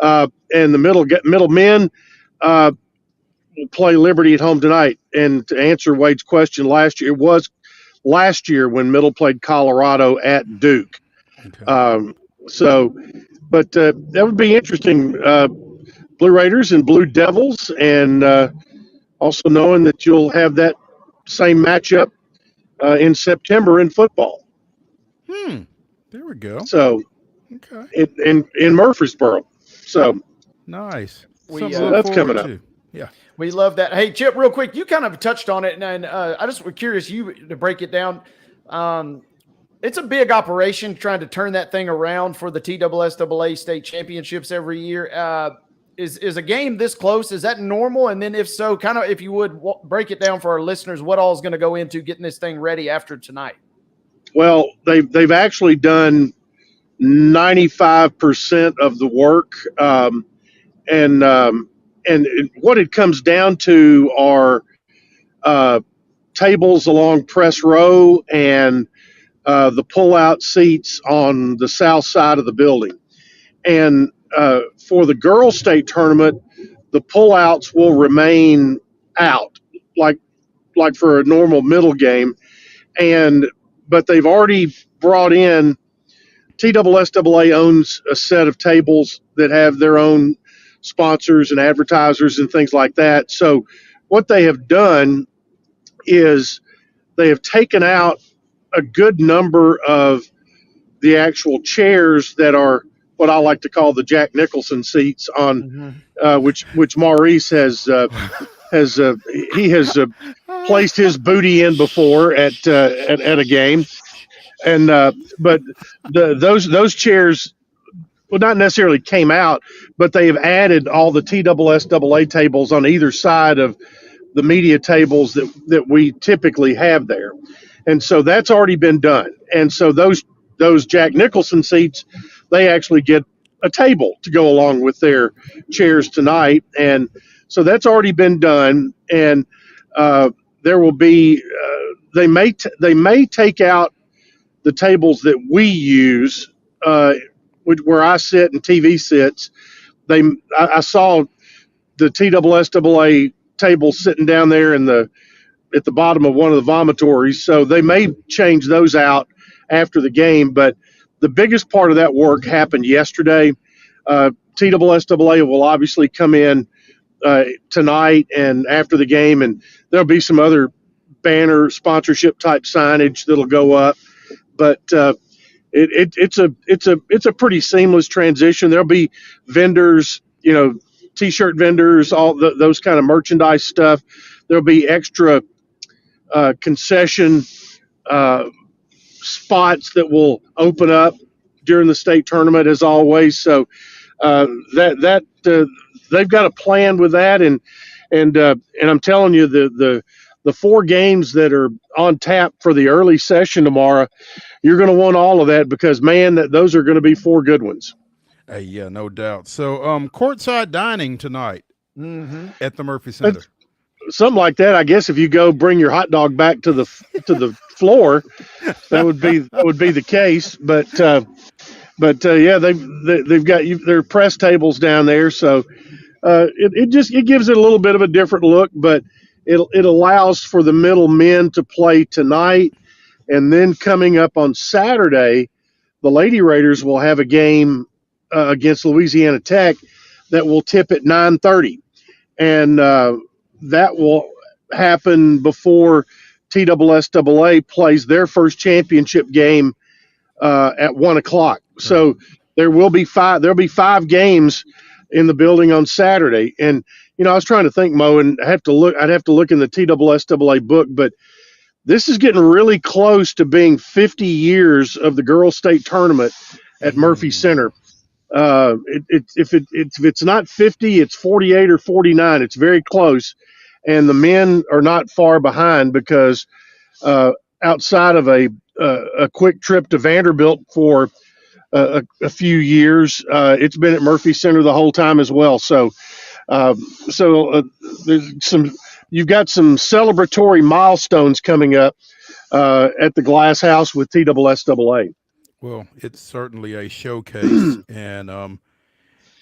And the middle men will play Liberty at home tonight. And to answer Wade's question, last year when Middle played Colorado at Duke. Okay. But that would be interesting. Blue Raiders and Blue Devils, and also knowing that you'll have that same matchup in September in football. There we go. So, okay, in Murfreesboro. So nice. That's coming up. Yeah, we love that. Hey, Chip, real quick, you kind of touched on it, and I just was curious you to break it down. It's a big operation trying to turn that thing around for the TSSAA state championships every year. Is a game this close, is that normal? And then if so, kind of, if you would break it down for our listeners, what all is going to go into getting this thing ready after tonight? Well, they've actually done 95% of the work. And what it comes down to are tables along press row and the pull-out seats on the south side of the building. And for the girls' state tournament, the pullouts will remain out, like for a normal middle game. But they've already brought in, TSSAA owns a set of tables that have their own sponsors and advertisers and things like that. So what they have done is they have taken out a good number of the actual chairs that are what I like to call the Jack Nicholson seats on, which Maurice has placed his booty in before at a game, and but those chairs, well, not necessarily came out, but they have added all the TSSAA tables on either side of the media tables that we typically have there. And so that's already been done. And so those Jack Nicholson seats, they actually get a table to go along with their chairs tonight. And so that's already been done. And there will be, they may take out the tables that we use, where I sit and TV sits. I saw the TSSAA table sitting down there at the bottom of one of the vomitories. So they may change those out after the game, but the biggest part of that work happened yesterday. TSSAA will obviously come in tonight and after the game, and there'll be some other banner sponsorship type signage that'll go up. But it's a pretty seamless transition. There'll be vendors, T-shirt vendors, all those kind of merchandise stuff. There'll be extra concession spots that will open up during the state tournament, as always. So that they've got a plan with that, and I'm telling you, the 4 games that are on tap for the early session tomorrow, you're going to want all of that, because man, those are going to be 4 good ones. Yeah, no doubt. So, courtside dining tonight at the Murphy Center. Something like that. I guess if you go bring your hot dog back to the floor, that would be the case. But yeah, they've got their press tables down there, so it gives it a little bit of a different look. But it allows for the middle men to play tonight, and then coming up on Saturday, the Lady Raiders will have a game against Louisiana Tech that will tip at 9:30, and that will happen before TSSAA plays their first championship game at 1:00. So there'll be five games in the building on Saturday. And I was trying to think, Mo, and I'd have to look in the TSSAA book, but this is getting really close to being 50 years of the girls' state tournament at Murphy Center. If it's not 50, it's 48 or 49. It's very close, and the men are not far behind because outside of a quick trip to Vanderbilt for a few years, it's been at Murphy Center the whole time as well. So there's you've got some celebratory milestones coming up at the Glass House with TSSAA. Well, it's certainly a showcase and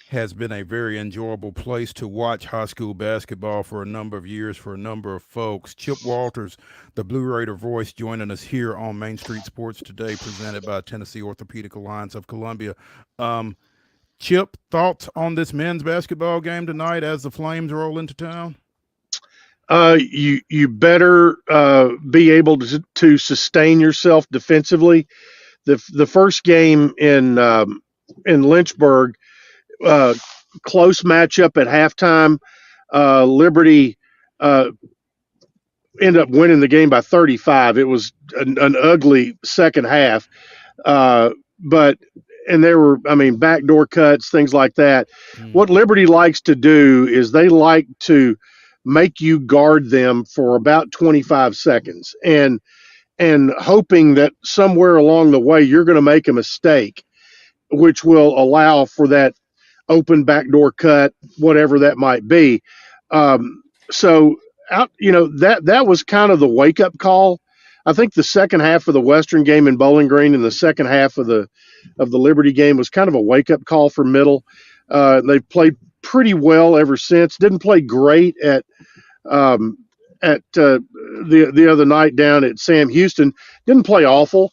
has been a very enjoyable place to watch high school basketball for a number of years for a number of folks. Chip Walters, the Blue Raider voice, joining us here on Main Street Sports Today, presented by Tennessee Orthopedic Alliance of Columbia. Chip, thoughts on this men's basketball game tonight as the Flames roll into town? You better be able to sustain yourself defensively. The first game in Lynchburg, close matchup at halftime. Liberty ended up winning the game by 35. It was an ugly second half, and there were, backdoor cuts, things like that. What Liberty likes to do is they like to make you guard them for about 25 seconds and hoping that somewhere along the way you're going to make a mistake, which will allow for that open backdoor cut, whatever that might be. That was kind of the wake up call. I think the second half of the Western game in Bowling Green and the second half of the Liberty game was kind of a wake up call for Middle. They've played pretty well ever since. Didn't play great at the other night down at Sam Houston. Didn't play awful.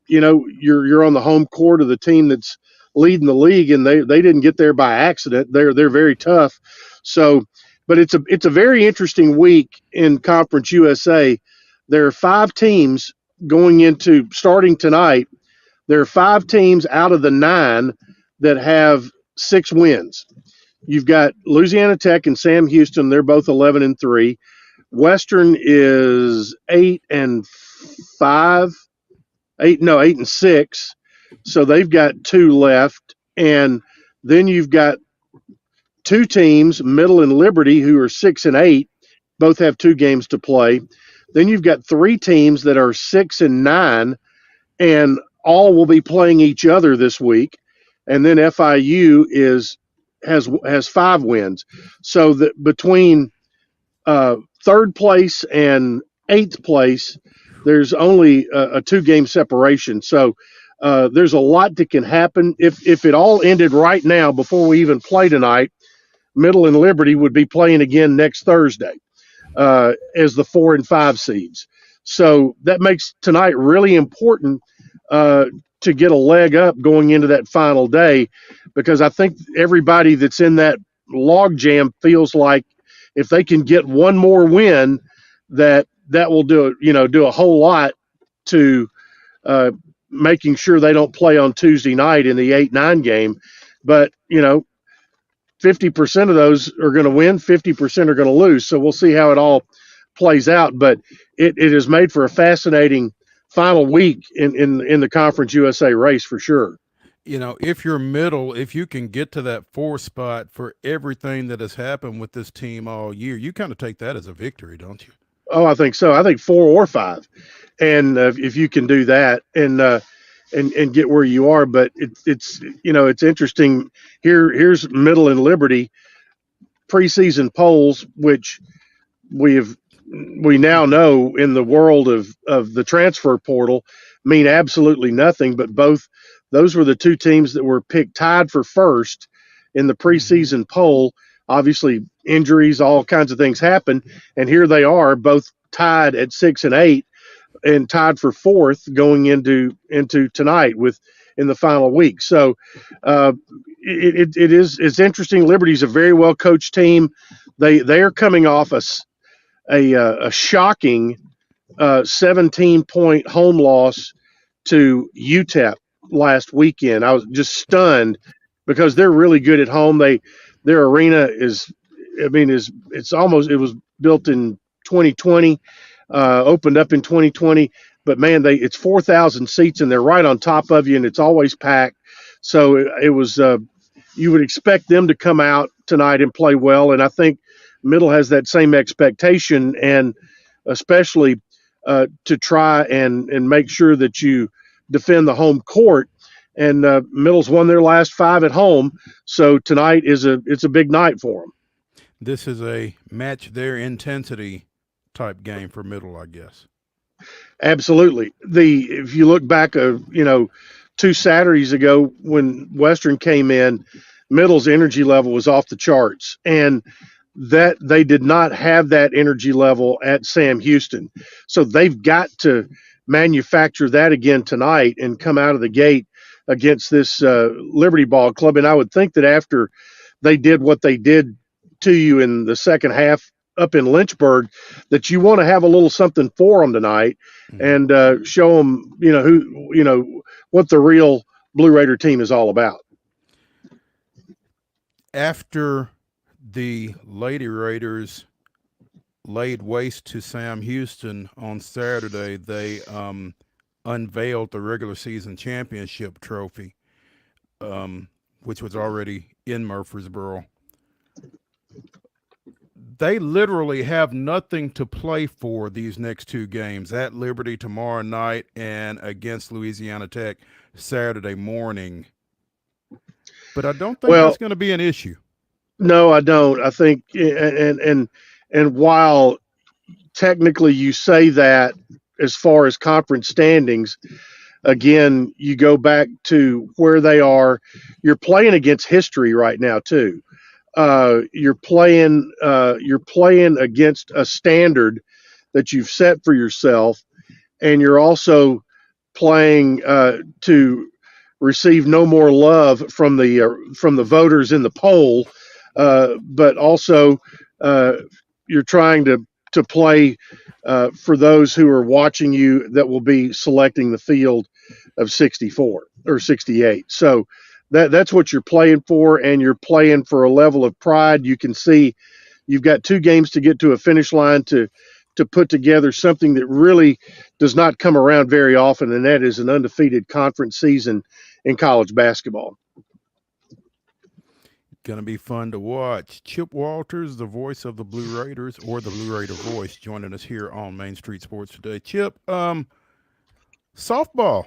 You're on the home court of the team that's leading the league, and they didn't get there by accident. They're very tough. So, but it's a very interesting week in Conference USA. There are 5 teams starting tonight. There are 5 teams out of the 9 that have 6 wins. You've got Louisiana Tech and Sam Houston. They're both 11-3. Western is 8-5. 8-6. So they've got 2 left. And then you've got 2 teams, Middle and Liberty, who are 6-8. Both have 2 games to play. Then you've got 3 teams that are 6-9, and all will be playing each other this week. And then FIU has 5 wins. So that between 3rd place and 8th place, there's only a 2-game separation. So there's a lot that can happen. If it all ended right now before we even play tonight, Middle and Liberty would be playing again next Thursday as the 4 and 5 seeds. So that makes tonight really important to get a leg up going into that final day, because I think everybody that's in that log jam feels like if they can get one more win, that will do a whole lot to making sure they don't play on Tuesday night in the 8-9 game. But 50% of those are going to win, 50% are going to lose. So we'll see how it all plays out. But it has made for a fascinating final week in the Conference USA race for sure. If you're Middle, if you can get to that 4 spot for everything that has happened with this team all year, you kind of take that as a victory, don't you? Oh, I think so. I think 4 or 5. And if you can do that, and and get where you are. But it's it's interesting. Here's Middle and Liberty preseason polls, which we now know in the world of the transfer portal mean absolutely nothing. But both those were the two teams that were picked tied for first in the preseason poll. Obviously, injuries, all kinds of things happen, and here they are, both tied at 6 and 8, and tied for fourth going into tonight in the final week. So it's interesting. Liberty's a very well coached team. They are coming off a shocking 17-point home loss to UTEP last weekend. I was just stunned because they're really good at home. Their arena it was built in 2020, opened up in 2020, but man, it's 4,000 seats and they're right on top of you, and it's always packed. So it was you would expect them to come out tonight and play well, and I think Middle has that same expectation, and especially to try and make sure that you defend the home court. And Middle's won their last 5 at home, so tonight it's a big night for them. This is a match their intensity type game for Middle, I guess. Absolutely. If you look back, 2 Saturdays ago when Western came in, Middle's energy level was off the charts, and that they did not have that energy level at Sam Houston. So they've got to manufacture that again tonight and come out of the gate against this Liberty Ball Club. And I would think that after they did what they did to you in the second half up in Lynchburg, that you want to have a little something for them tonight and show them, what the real Blue Raider team is all about. After the Lady Raiders laid waste to Sam Houston on Saturday, they unveiled the regular season championship trophy, which was already in Murfreesboro. They literally have nothing to play for these next 2 games, at Liberty tomorrow night and against Louisiana Tech Saturday morning. But I don't think that's going to be an issue. No, I don't. I think, and while technically you say that as far as conference standings, again, you go back to where they are. You're playing against history right now too. You're playing against a standard that you've set for yourself, and you're also playing to receive no more love from the voters in the poll, but also you're trying to play for those who are watching you that will be selecting the field of 64 or 68. So that's what you're playing for, and you're playing for a level of pride. You can see you've got 2 games to get to a finish line to put together something that really does not come around very often, and that is an undefeated conference season in college basketball. Going to be fun to watch. Chip Walters, the voice of the Blue Raiders, or the Blue Raider voice, joining us here on Main Street Sports today. Chip, softball.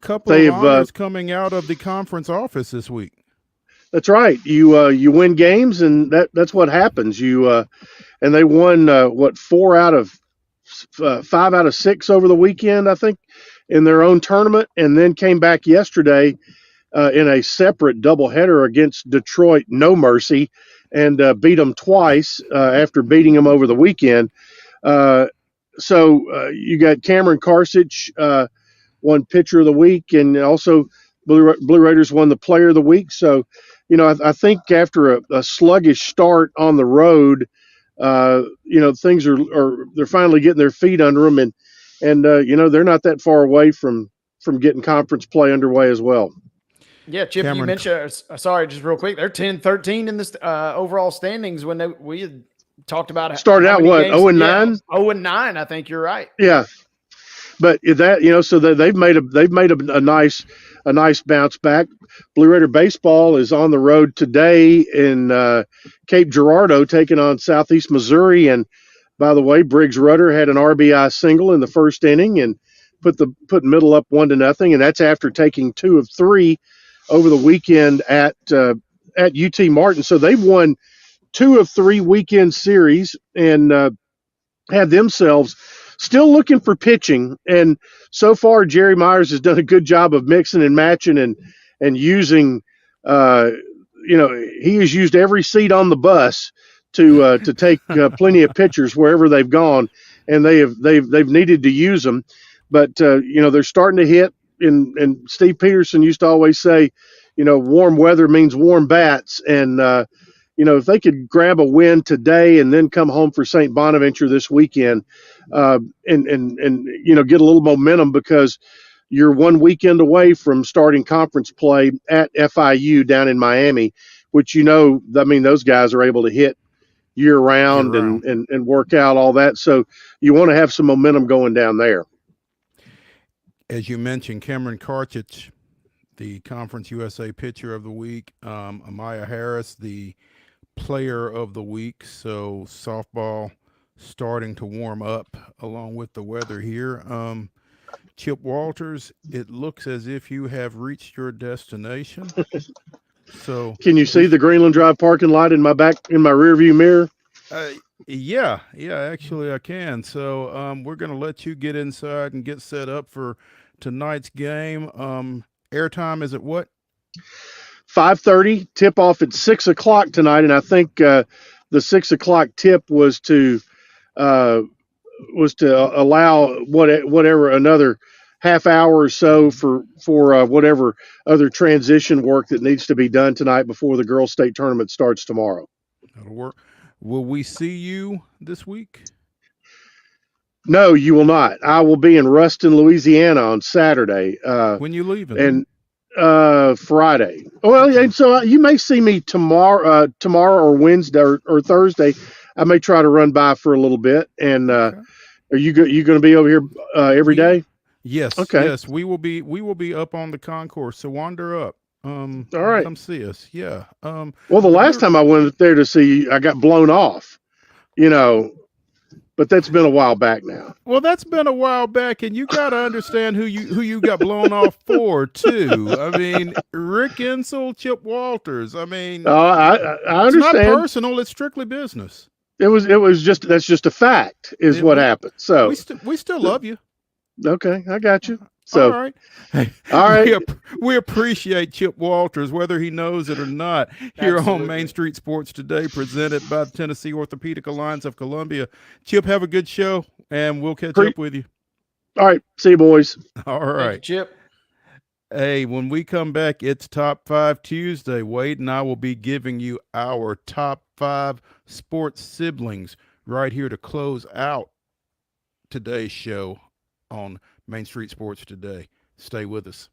Couple of honors coming out of the conference office this week. That's right. You win games, and that's what happens. And they won 5 out of 6 over the weekend, I think, in their own tournament, and then came back yesterday in a separate doubleheader against Detroit, no mercy, and beat them twice after beating them over the weekend. So you got Cameron Karsich won pitcher of the week, and also Blue Raiders won the player of the week. So, I think after a sluggish start on the road, things they're finally getting their feet under them, and they're not that far away from getting conference play underway as well. Yeah, Chip, you mentioned, sorry, just real quick, they're 10-13 in this overall standings when we had talked about started out what, 0-9? 0-9, I think you're right. Yeah. But that, so that they've made a nice bounce back. Blue Raider baseball is on the road today in Cape Girardeau, taking on Southeast Missouri. And by the way, Briggs Rudder had an RBI single in the first inning, and put Middle up 1-0, and that's after taking 2 of 3 over the weekend at UT Martin. So they've won 2 of 3 weekend series and had themselves still looking for pitching. And so far, Jerry Myers has done a good job of mixing and matching and using. He has used every seat on the bus to take plenty of pitchers wherever they've gone, and they've needed to use them. But they're starting to hit. And Steve Peterson used to always say, warm weather means warm bats. And if they could grab a win today and then come home for St. Bonaventure this weekend, and get a little momentum, because you're one weekend away from starting conference play at FIU down in Miami, which those guys are able to hit year round and work out all that. So you want to have some momentum going down there. As you mentioned, Cameron Karchich, the Conference USA Pitcher of the Week, Amaya Harris, the Player of the Week. So softball starting to warm up along with the weather here. Chip Walters, it looks as if you have reached your destination. So can you see the Greenland Drive parking lot in my rear view mirror? Yeah, actually I can. So we're going to let you get inside and get set up for tonight's game. Airtime is at what? 5:30. Tip off at 6 o'clock tonight, and I think the 6 o'clock tip was to allow whatever another half hour or so for whatever other transition work that needs to be done tonight before the girls' state tournament starts tomorrow. That'll work. Will we see you this week? No, you will not. I will be in Ruston, Louisiana on Saturday. When you leaving? And Friday. Well, and so you may see me tomorrow or Wednesday or Thursday. I may try to run by for a little bit. And Okay. Are you going to be over here every day? Yes. Okay. Yes, we will be up on the concourse. So wander up. All right. Come see us. Yeah. Well, the last time I went there to see you, I got blown off. But that's been a while back now. Well, that's been a while back, and you got to understand who you got blown off for too. I mean, Rick Insel, Chip Walters. I mean, I understand. It's not personal; it's strictly business. It was just that's just a fact is what happened. So we still love you. Okay, I got you. So all right, hey, all right. We appreciate Chip Walters, whether he knows it or not, here on Main Street Sports Today, presented by the Tennessee Orthopedic Alliance of Columbia. Chip, have a good show, and we'll catch up with you. All right, see you, boys. All right, Thank you, Chip. Hey, when we come back, it's Top 5 Tuesday. Wade and I will be giving you our top 5 sports siblings right here to close out today's show on Main Street Sports Today. Stay with us.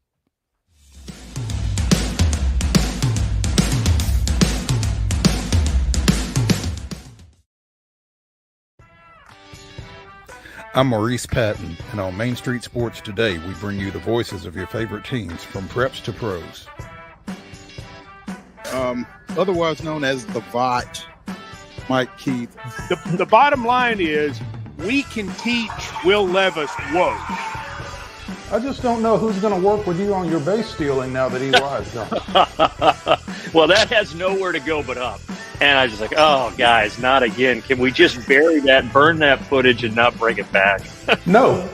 I'm Maurice Patton, and on Main Street Sports Today, we bring you the voices of your favorite teams from preps to pros. Otherwise known as the VOT, Mike Keith. The bottom line is we can teach Will Levis woke. I just don't know who's going to work with you on your base stealing now that EY's gone. Well, that has nowhere to go but up. And I was just like, oh, guys, not again. Can we just bury that, burn that footage, and not bring it back? No.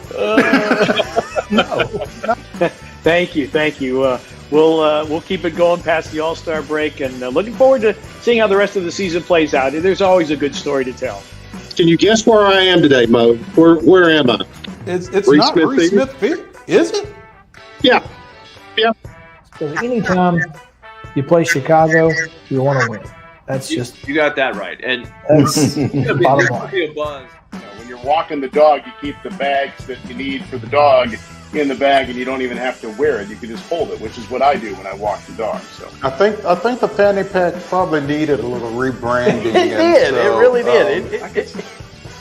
No. Thank you. We'll keep it going past the All-Star break, and looking forward to seeing how the rest of the season plays out. There's always a good story to tell. Can you guess where I am today, Mo? Where am I? It's not Reese Smith Field, is it? Yeah. Because anytime you play Chicago, you want to win. That's just you got that right, and that's bottom there's line. be a buzz. When you're walking the dog, you keep the bags that you need for the dog in the bag, and you don't even have to wear it. You can just hold it, which is what I do when I walk the dog. So I think the fanny pack probably needed a little rebranding. It did. It really did.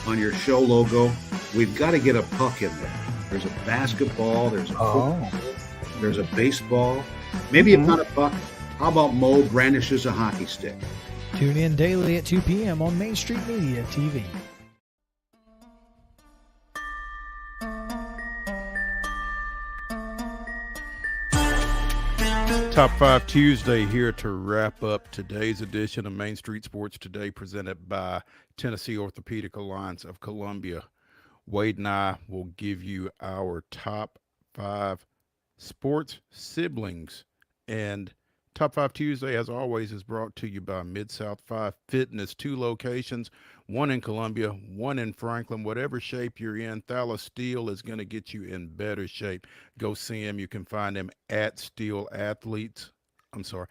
On your show logo, we've got to get a puck in there. There's a basketball. There's a football. There's a baseball. Maybe it's not a puck. How about Mo brandishes a hockey stick? Tune in daily at 2 p.m. on Main Street Media TV. Top 5 Tuesday here to wrap up today's edition of Main Street Sports Today, presented by Tennessee Orthopedic Alliance of Columbia. Wade and I will give you our top 5 sports siblings. And Top 5 Tuesday, as always, is brought to you by Mid-South 5 Fitness, 2 locations, one in Columbia, one in Franklin. Whatever shape you're in, Thalas Steel is going to get you in better shape. Go see him. You can find him at Steel Athletes. I'm sorry.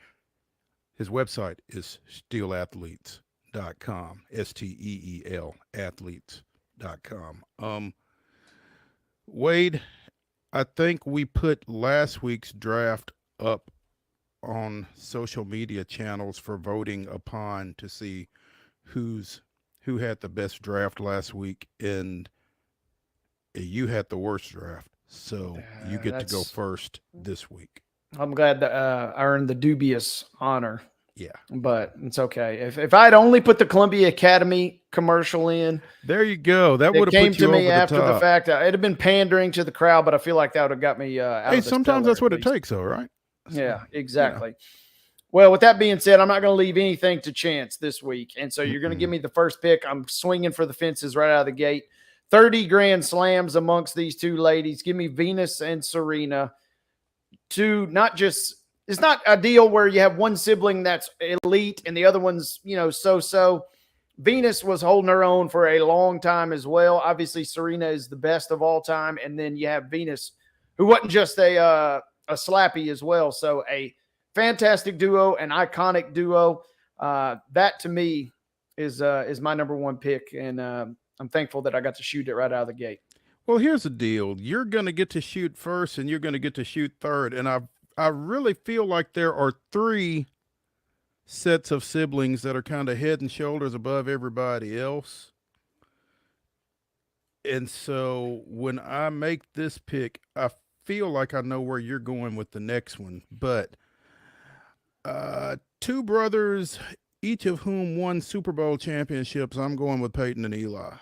His website is steelathletes.com, STEEL athletes.com. Wade, I think we put last week's draft up on social media channels for voting upon to see who had the best draft last week, and you had the worst draft, so you get to go first this week. I'm glad that I earned the dubious honor. Yeah, but it's okay. If I'd only put the Columbia Academy commercial in, there you go. That would have came put you to me over after the top. the fact. It'd have been pandering to the crowd, but I feel like that would have got me out. Hey, of the sometimes stellar, that's what at it least. takes, though, right? Yeah, exactly. Well, with that being said, I'm not going to leave anything to chance this week. And so you're going to give me the first pick. I'm swinging for the fences right out of the gate. 30 grand slams amongst these two ladies. Give me Venus and Serena. It's not a deal where you have one sibling that's elite and the other one's, so-so. Venus was holding her own for a long time as well. Obviously, Serena is the best of all time. And then you have Venus, who wasn't just a slappy as well. So a fantastic duo, an iconic duo. That to me is my number one pick, and I'm thankful that I got to shoot it right out of the gate. Well, here's the deal: you're going to get to shoot first, and you're going to get to shoot third. And I really feel like there are 3 sets of siblings that are kind of head and shoulders above everybody else. And so when I make this pick, I feel like I know where you're going with the next one, but 2 brothers, each of whom won Super Bowl championships. I'm going with Peyton and Eli.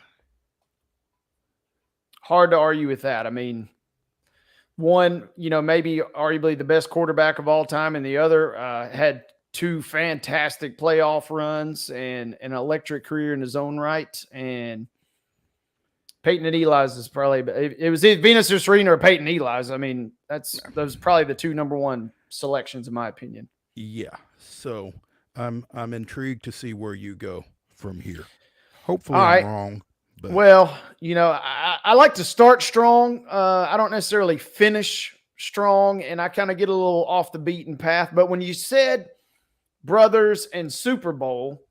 Hard to argue with that. I mean, one, maybe arguably the best quarterback of all time, and the other had 2 fantastic playoff runs and an electric career in his own right. And Peyton and Eli's is probably, it was Venus or Serena or Peyton and Eli's. I mean, those are probably the 2 number 1 selections in my opinion. Yeah. So I'm intrigued to see where you go from here. Hopefully All right. I'm wrong. But. Well, I like to start strong. I don't necessarily finish strong, and I kind of get a little off the beaten path. But when you said brothers and Super Bowl,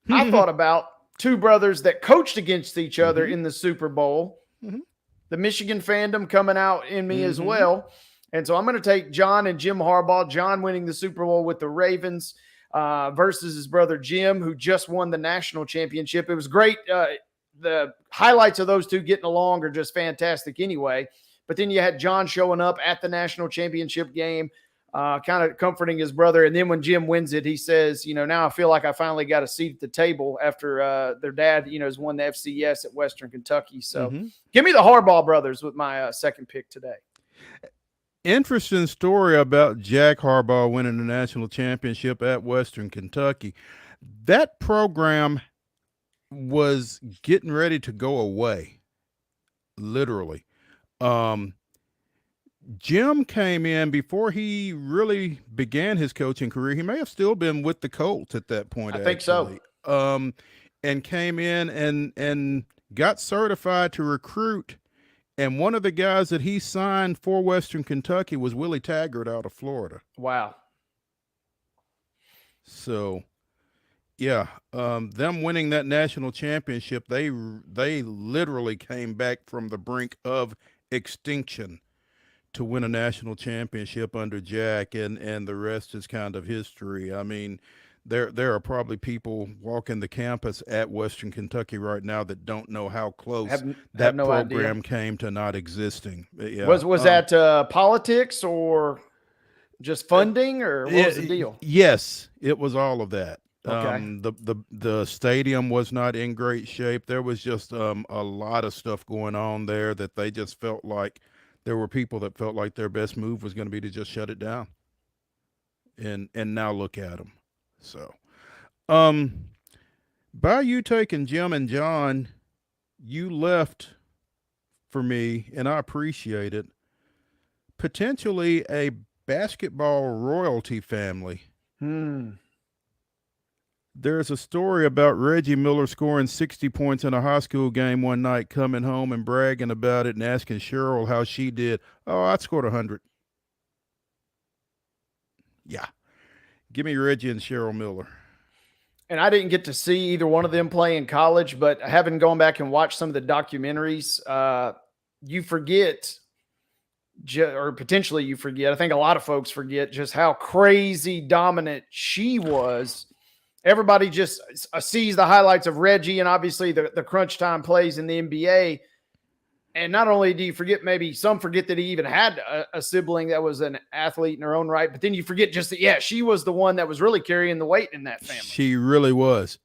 I thought about 2 brothers that coached against each other in the Super Bowl. The Michigan fandom coming out in me as well. And so I'm going to take John and Jim Harbaugh. John winning the Super Bowl with the Ravens versus his brother Jim, who just won the national championship. It was great. The highlights of those 2 getting along are just fantastic anyway. But then you had John showing up at the national championship game, kind of comforting his brother. And then when Jim wins it, he says, now I feel like I finally got a seat at the table after their dad, has won the FCS at Western Kentucky. So give me the Harbaugh brothers with my second pick today. Interesting story about Jack Harbaugh winning the national championship at Western Kentucky. That program was getting ready to go away, literally. Jim came in before he really began his coaching career. He may have still been with the Colts at that point. I think so. And came in and got certified to recruit. And one of the guys that he signed for Western Kentucky was Willie Taggart out of Florida. Wow. So, yeah, them winning that national championship, they literally came back from the brink of extinction to win a national championship under Jack, and the rest is kind of history. I mean, there are probably people walking the campus at Western Kentucky right now that don't know how close that program came to not existing. Yeah. Was that politics or just funding, or what was the deal? Yes, it was all of that. Okay. The stadium was not in great shape. There was just a lot of stuff going on there that they just felt like there were people that felt like their best move was going to be to just shut it down. and now look at them. So, by you taking Jim and John, you left for me, and I appreciate it, potentially a basketball royalty family. There's a story about Reggie Miller scoring 60 points in a high school game one night, coming home and bragging about it and asking Cheryl how she did. Oh, I scored 100. Yeah. Give me Reggie and Cheryl Miller. And I didn't get to see either one of them play in college, but having gone back and watched some of the documentaries, you forget, or potentially you forget, I think a lot of folks forget just how crazy dominant she was. Everybody just sees the highlights of Reggie and obviously the crunch time plays in the NBA. And not only do you forget, maybe some forget that he even had a sibling that was an athlete in her own right, but then you forget just that, yeah, she was the one that was really carrying the weight in that family. She really was.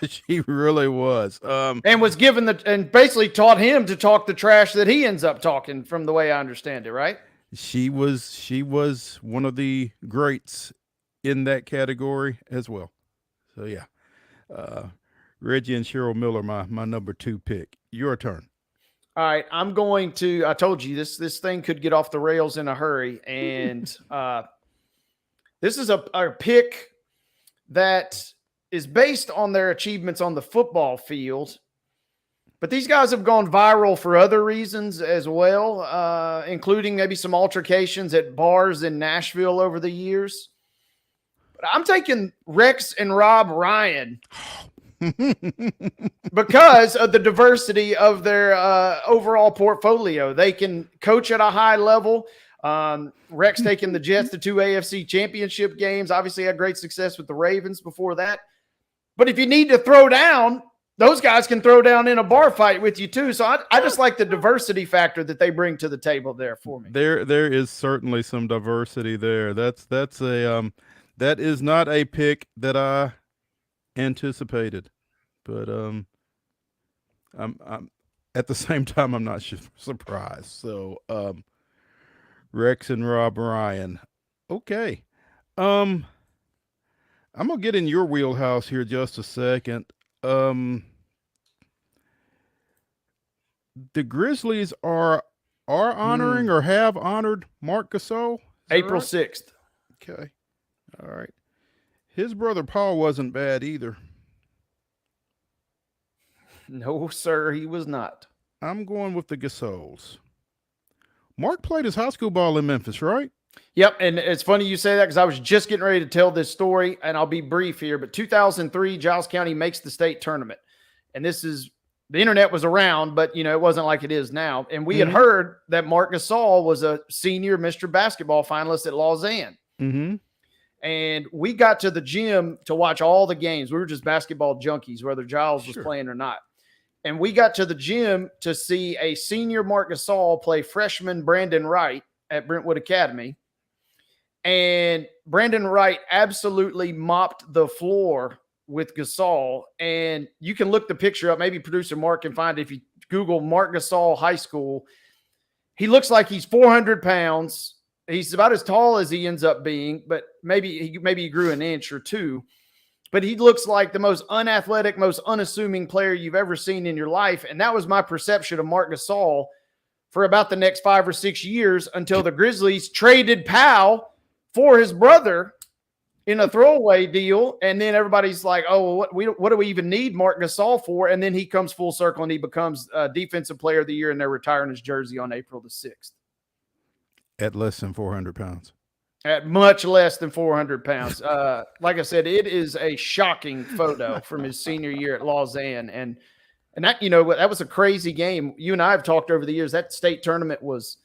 She really was. And was given and basically taught him to talk the trash that he ends up talking, from the way I understand it, right? She was one of the greats in that category as well. So yeah, Reggie and Cheryl Miller, my number 2 pick. Your turn. All right, I'm going to. I told you this thing could get off the rails in a hurry, and this is a pick that is based on their achievements on the football field. But these guys have gone viral for other reasons as well, including maybe some altercations at bars in Nashville over the years. But I'm taking Rex and Rob Ryan because of the diversity of their overall portfolio. They can coach at a high level. Rex taking the Jets to 2 AFC championship games, obviously had great success with the Ravens before that. But if you need to throw down, those guys can throw down in a bar fight with you too. So I just like the diversity factor that they bring to the table there for me. There is certainly some diversity there. That's a that is not a pick that I anticipated, but I'm at the same time I'm not surprised. So Rex and Rob Ryan. Okay. I'm gonna get in your wheelhouse here just a second. The Grizzlies are honoring or have honored Marc Gasol. April 6th. Okay. All right. His brother Paul wasn't bad either. No, sir, he was not. I'm going with the Gasols. Mark played his high school ball in Memphis, right? Yep, and it's funny you say that because I was just getting ready to tell this story, and I'll be brief here. But 2003, Giles County makes the state tournament. And this is, the internet was around, but, it wasn't like it is now. And we had heard that Marc Gasol was a senior Mr. Basketball finalist at Lausanne. Mm-hmm. And we got to the gym to watch all the games. We were just basketball junkies, whether Giles was playing or not. And we got to the gym to see a senior Marc Gasol play freshman Brandon Wright at Brentwood Academy. And Brandon Wright absolutely mopped the floor with Gasol. And you can look the picture up. Maybe producer Mark can find it. If you Google Marc Gasol High School, he looks like he's 400 pounds. He's about as tall as he ends up being, but maybe he grew an inch or two. But he looks like the most unathletic, most unassuming player you've ever seen in your life. And that was my perception of Marc Gasol for about the next 5 or 6 years until the Grizzlies traded Powell for his brother in a throwaway deal. And then everybody's like, oh, what do we even need Marc Gasol for? And then he comes full circle and he becomes Defensive Player of the Year, and they're retiring his jersey on April the 6th. At less than 400 pounds. At much less than 400 pounds. Like I said, it is a shocking photo from his senior year at Lausanne. And that, that was a crazy game. You and I have talked over the years. That state tournament was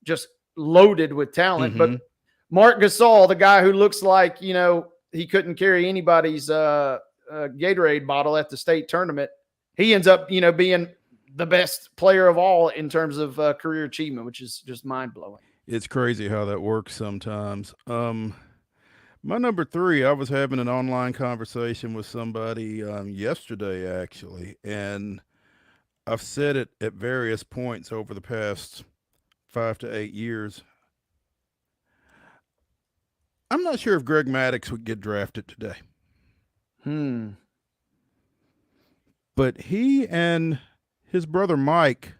just loaded with talent. But Marc Gasol, the guy who looks like, he couldn't carry anybody's Gatorade bottle at the state tournament, he ends up, being the best player of all in terms of career achievement, which is just mind-blowing. It's crazy how that works sometimes. My number 3, I was having an online conversation with somebody yesterday, actually, and I've said it at various points over the past 5 to 8 years. I'm not sure if Greg Maddox would get drafted today. But he and his brother Mike,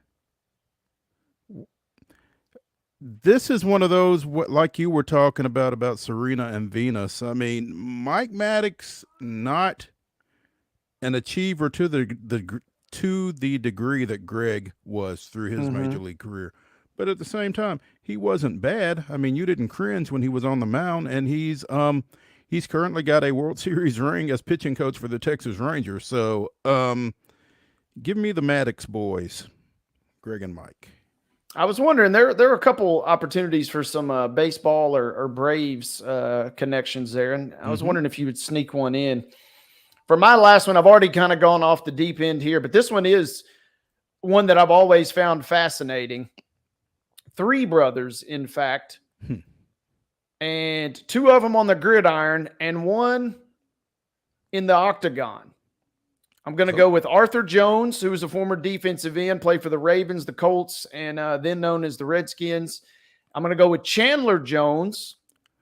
this is one of those, like you were talking about Serena and Venus. I mean, Mike Maddox, not an achiever to the degree that Greg was through his major league career. But at the same time, he wasn't bad. I mean, you didn't cringe when he was on the mound, and he's currently got a World Series ring as pitching coach for the Texas Rangers. So, give me the Maddox boys, Greg and Mike. I was wondering, there are a couple opportunities for some baseball or Braves connections there, and I was wondering if you would sneak one in. For my last one, I've already kind of gone off the deep end here, but this one is one that I've always found fascinating. 3 brothers, in fact, and 2 of them on the gridiron and 1 in the octagon. I'm going to go with Arthur Jones, who was a former defensive end, played for the Ravens, the Colts, and then known as the Redskins. I'm going to go with Chandler Jones,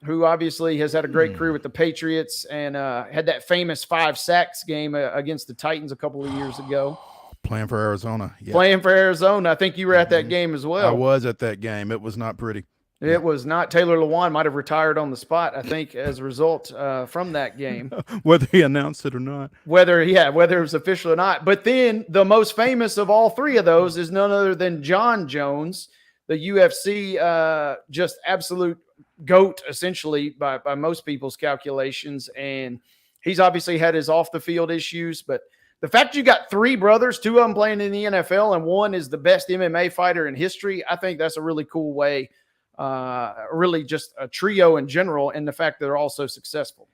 who obviously has had a great career with the Patriots and had that famous 5 sacks game against the Titans a couple of years ago. Playing for Arizona. Yeah. Playing for Arizona. I think you were at that game as well. I was at that game. It was not pretty. It was not. Taylor Lewan might have retired on the spot, I think, as a result from that game. Whether he announced it or not. Whether it was official or not. But then the most famous of all 3 of those is none other than John Jones, the UFC just absolute GOAT, essentially, by most people's calculations. And he's obviously had his off-the-field issues, but the fact you got 3 brothers, 2 of them playing in the NFL, and 1 is the best MMA fighter in history, I think that's a really cool way, really just a trio in general, and the fact that they're all so successful.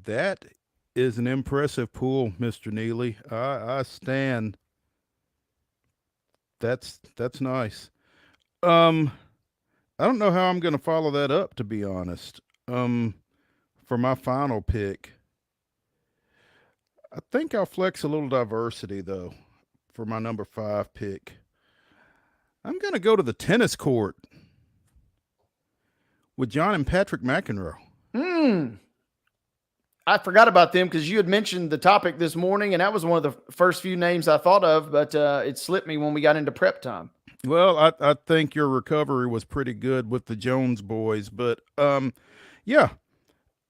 That is an impressive pool, Mr. Neely. I stand. That's nice. I don't know how I'm going to follow that up, to be honest. For my final pick, I think I'll flex a little diversity, though, for my number 5 pick. I'm going to go to the tennis court with John and Patrick McEnroe. I forgot about them because you had mentioned the topic this morning, and that was one of the first few names I thought of, but it slipped me when we got into prep time. Well, I think your recovery was pretty good with the Jones boys, but yeah.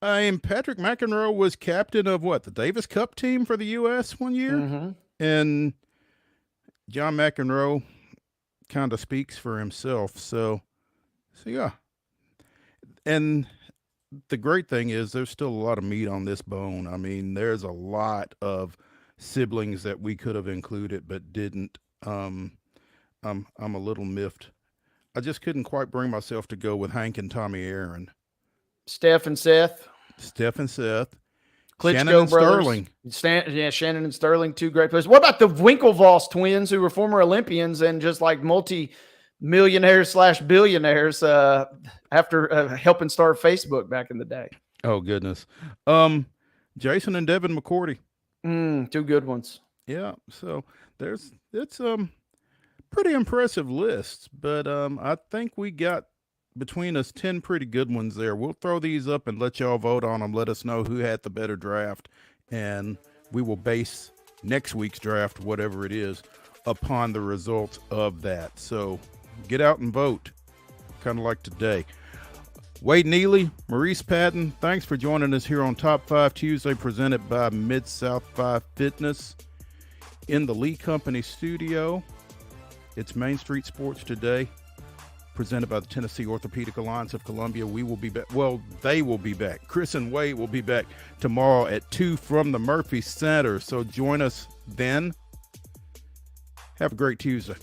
Patrick McEnroe was captain of the Davis Cup team for the U.S. one year? And John McEnroe kind of speaks for himself. So yeah. And the great thing is there's still a lot of meat on this bone. I mean, there's a lot of siblings that we could have included but didn't. I'm a little miffed. I just couldn't quite bring myself to go with Hank and Tommy Aaron. Steph and Seth. Klitschko Shannon and Sterling. Shannon and Sterling, 2 great players. What about the Winklevoss twins, who were former Olympians and just like multi-millionaires/billionaires after helping start Facebook back in the day? Oh, goodness. Jason and Devin McCourty. 2 good ones. Yeah, so it's pretty impressive lists, but I think we got between us 10 pretty good ones there. We'll throw these up and let y'all vote on them. Let us know who had the better draft, and we will base next week's draft, whatever it is, upon the results of that. So get out and vote, kind of like today. Wade Neely, Maurice Patton, thanks for joining us here on Top 5 Tuesday, presented by Mid-South 5 Fitness in the Lee Company studio. It's Main Street Sports Today, presented by the Tennessee Orthopedic Alliance of Columbia. We will be back. Well, they will be back. Chris and Wade will be back tomorrow at 2 from the Murphy Center. So join us then. Have a great Tuesday.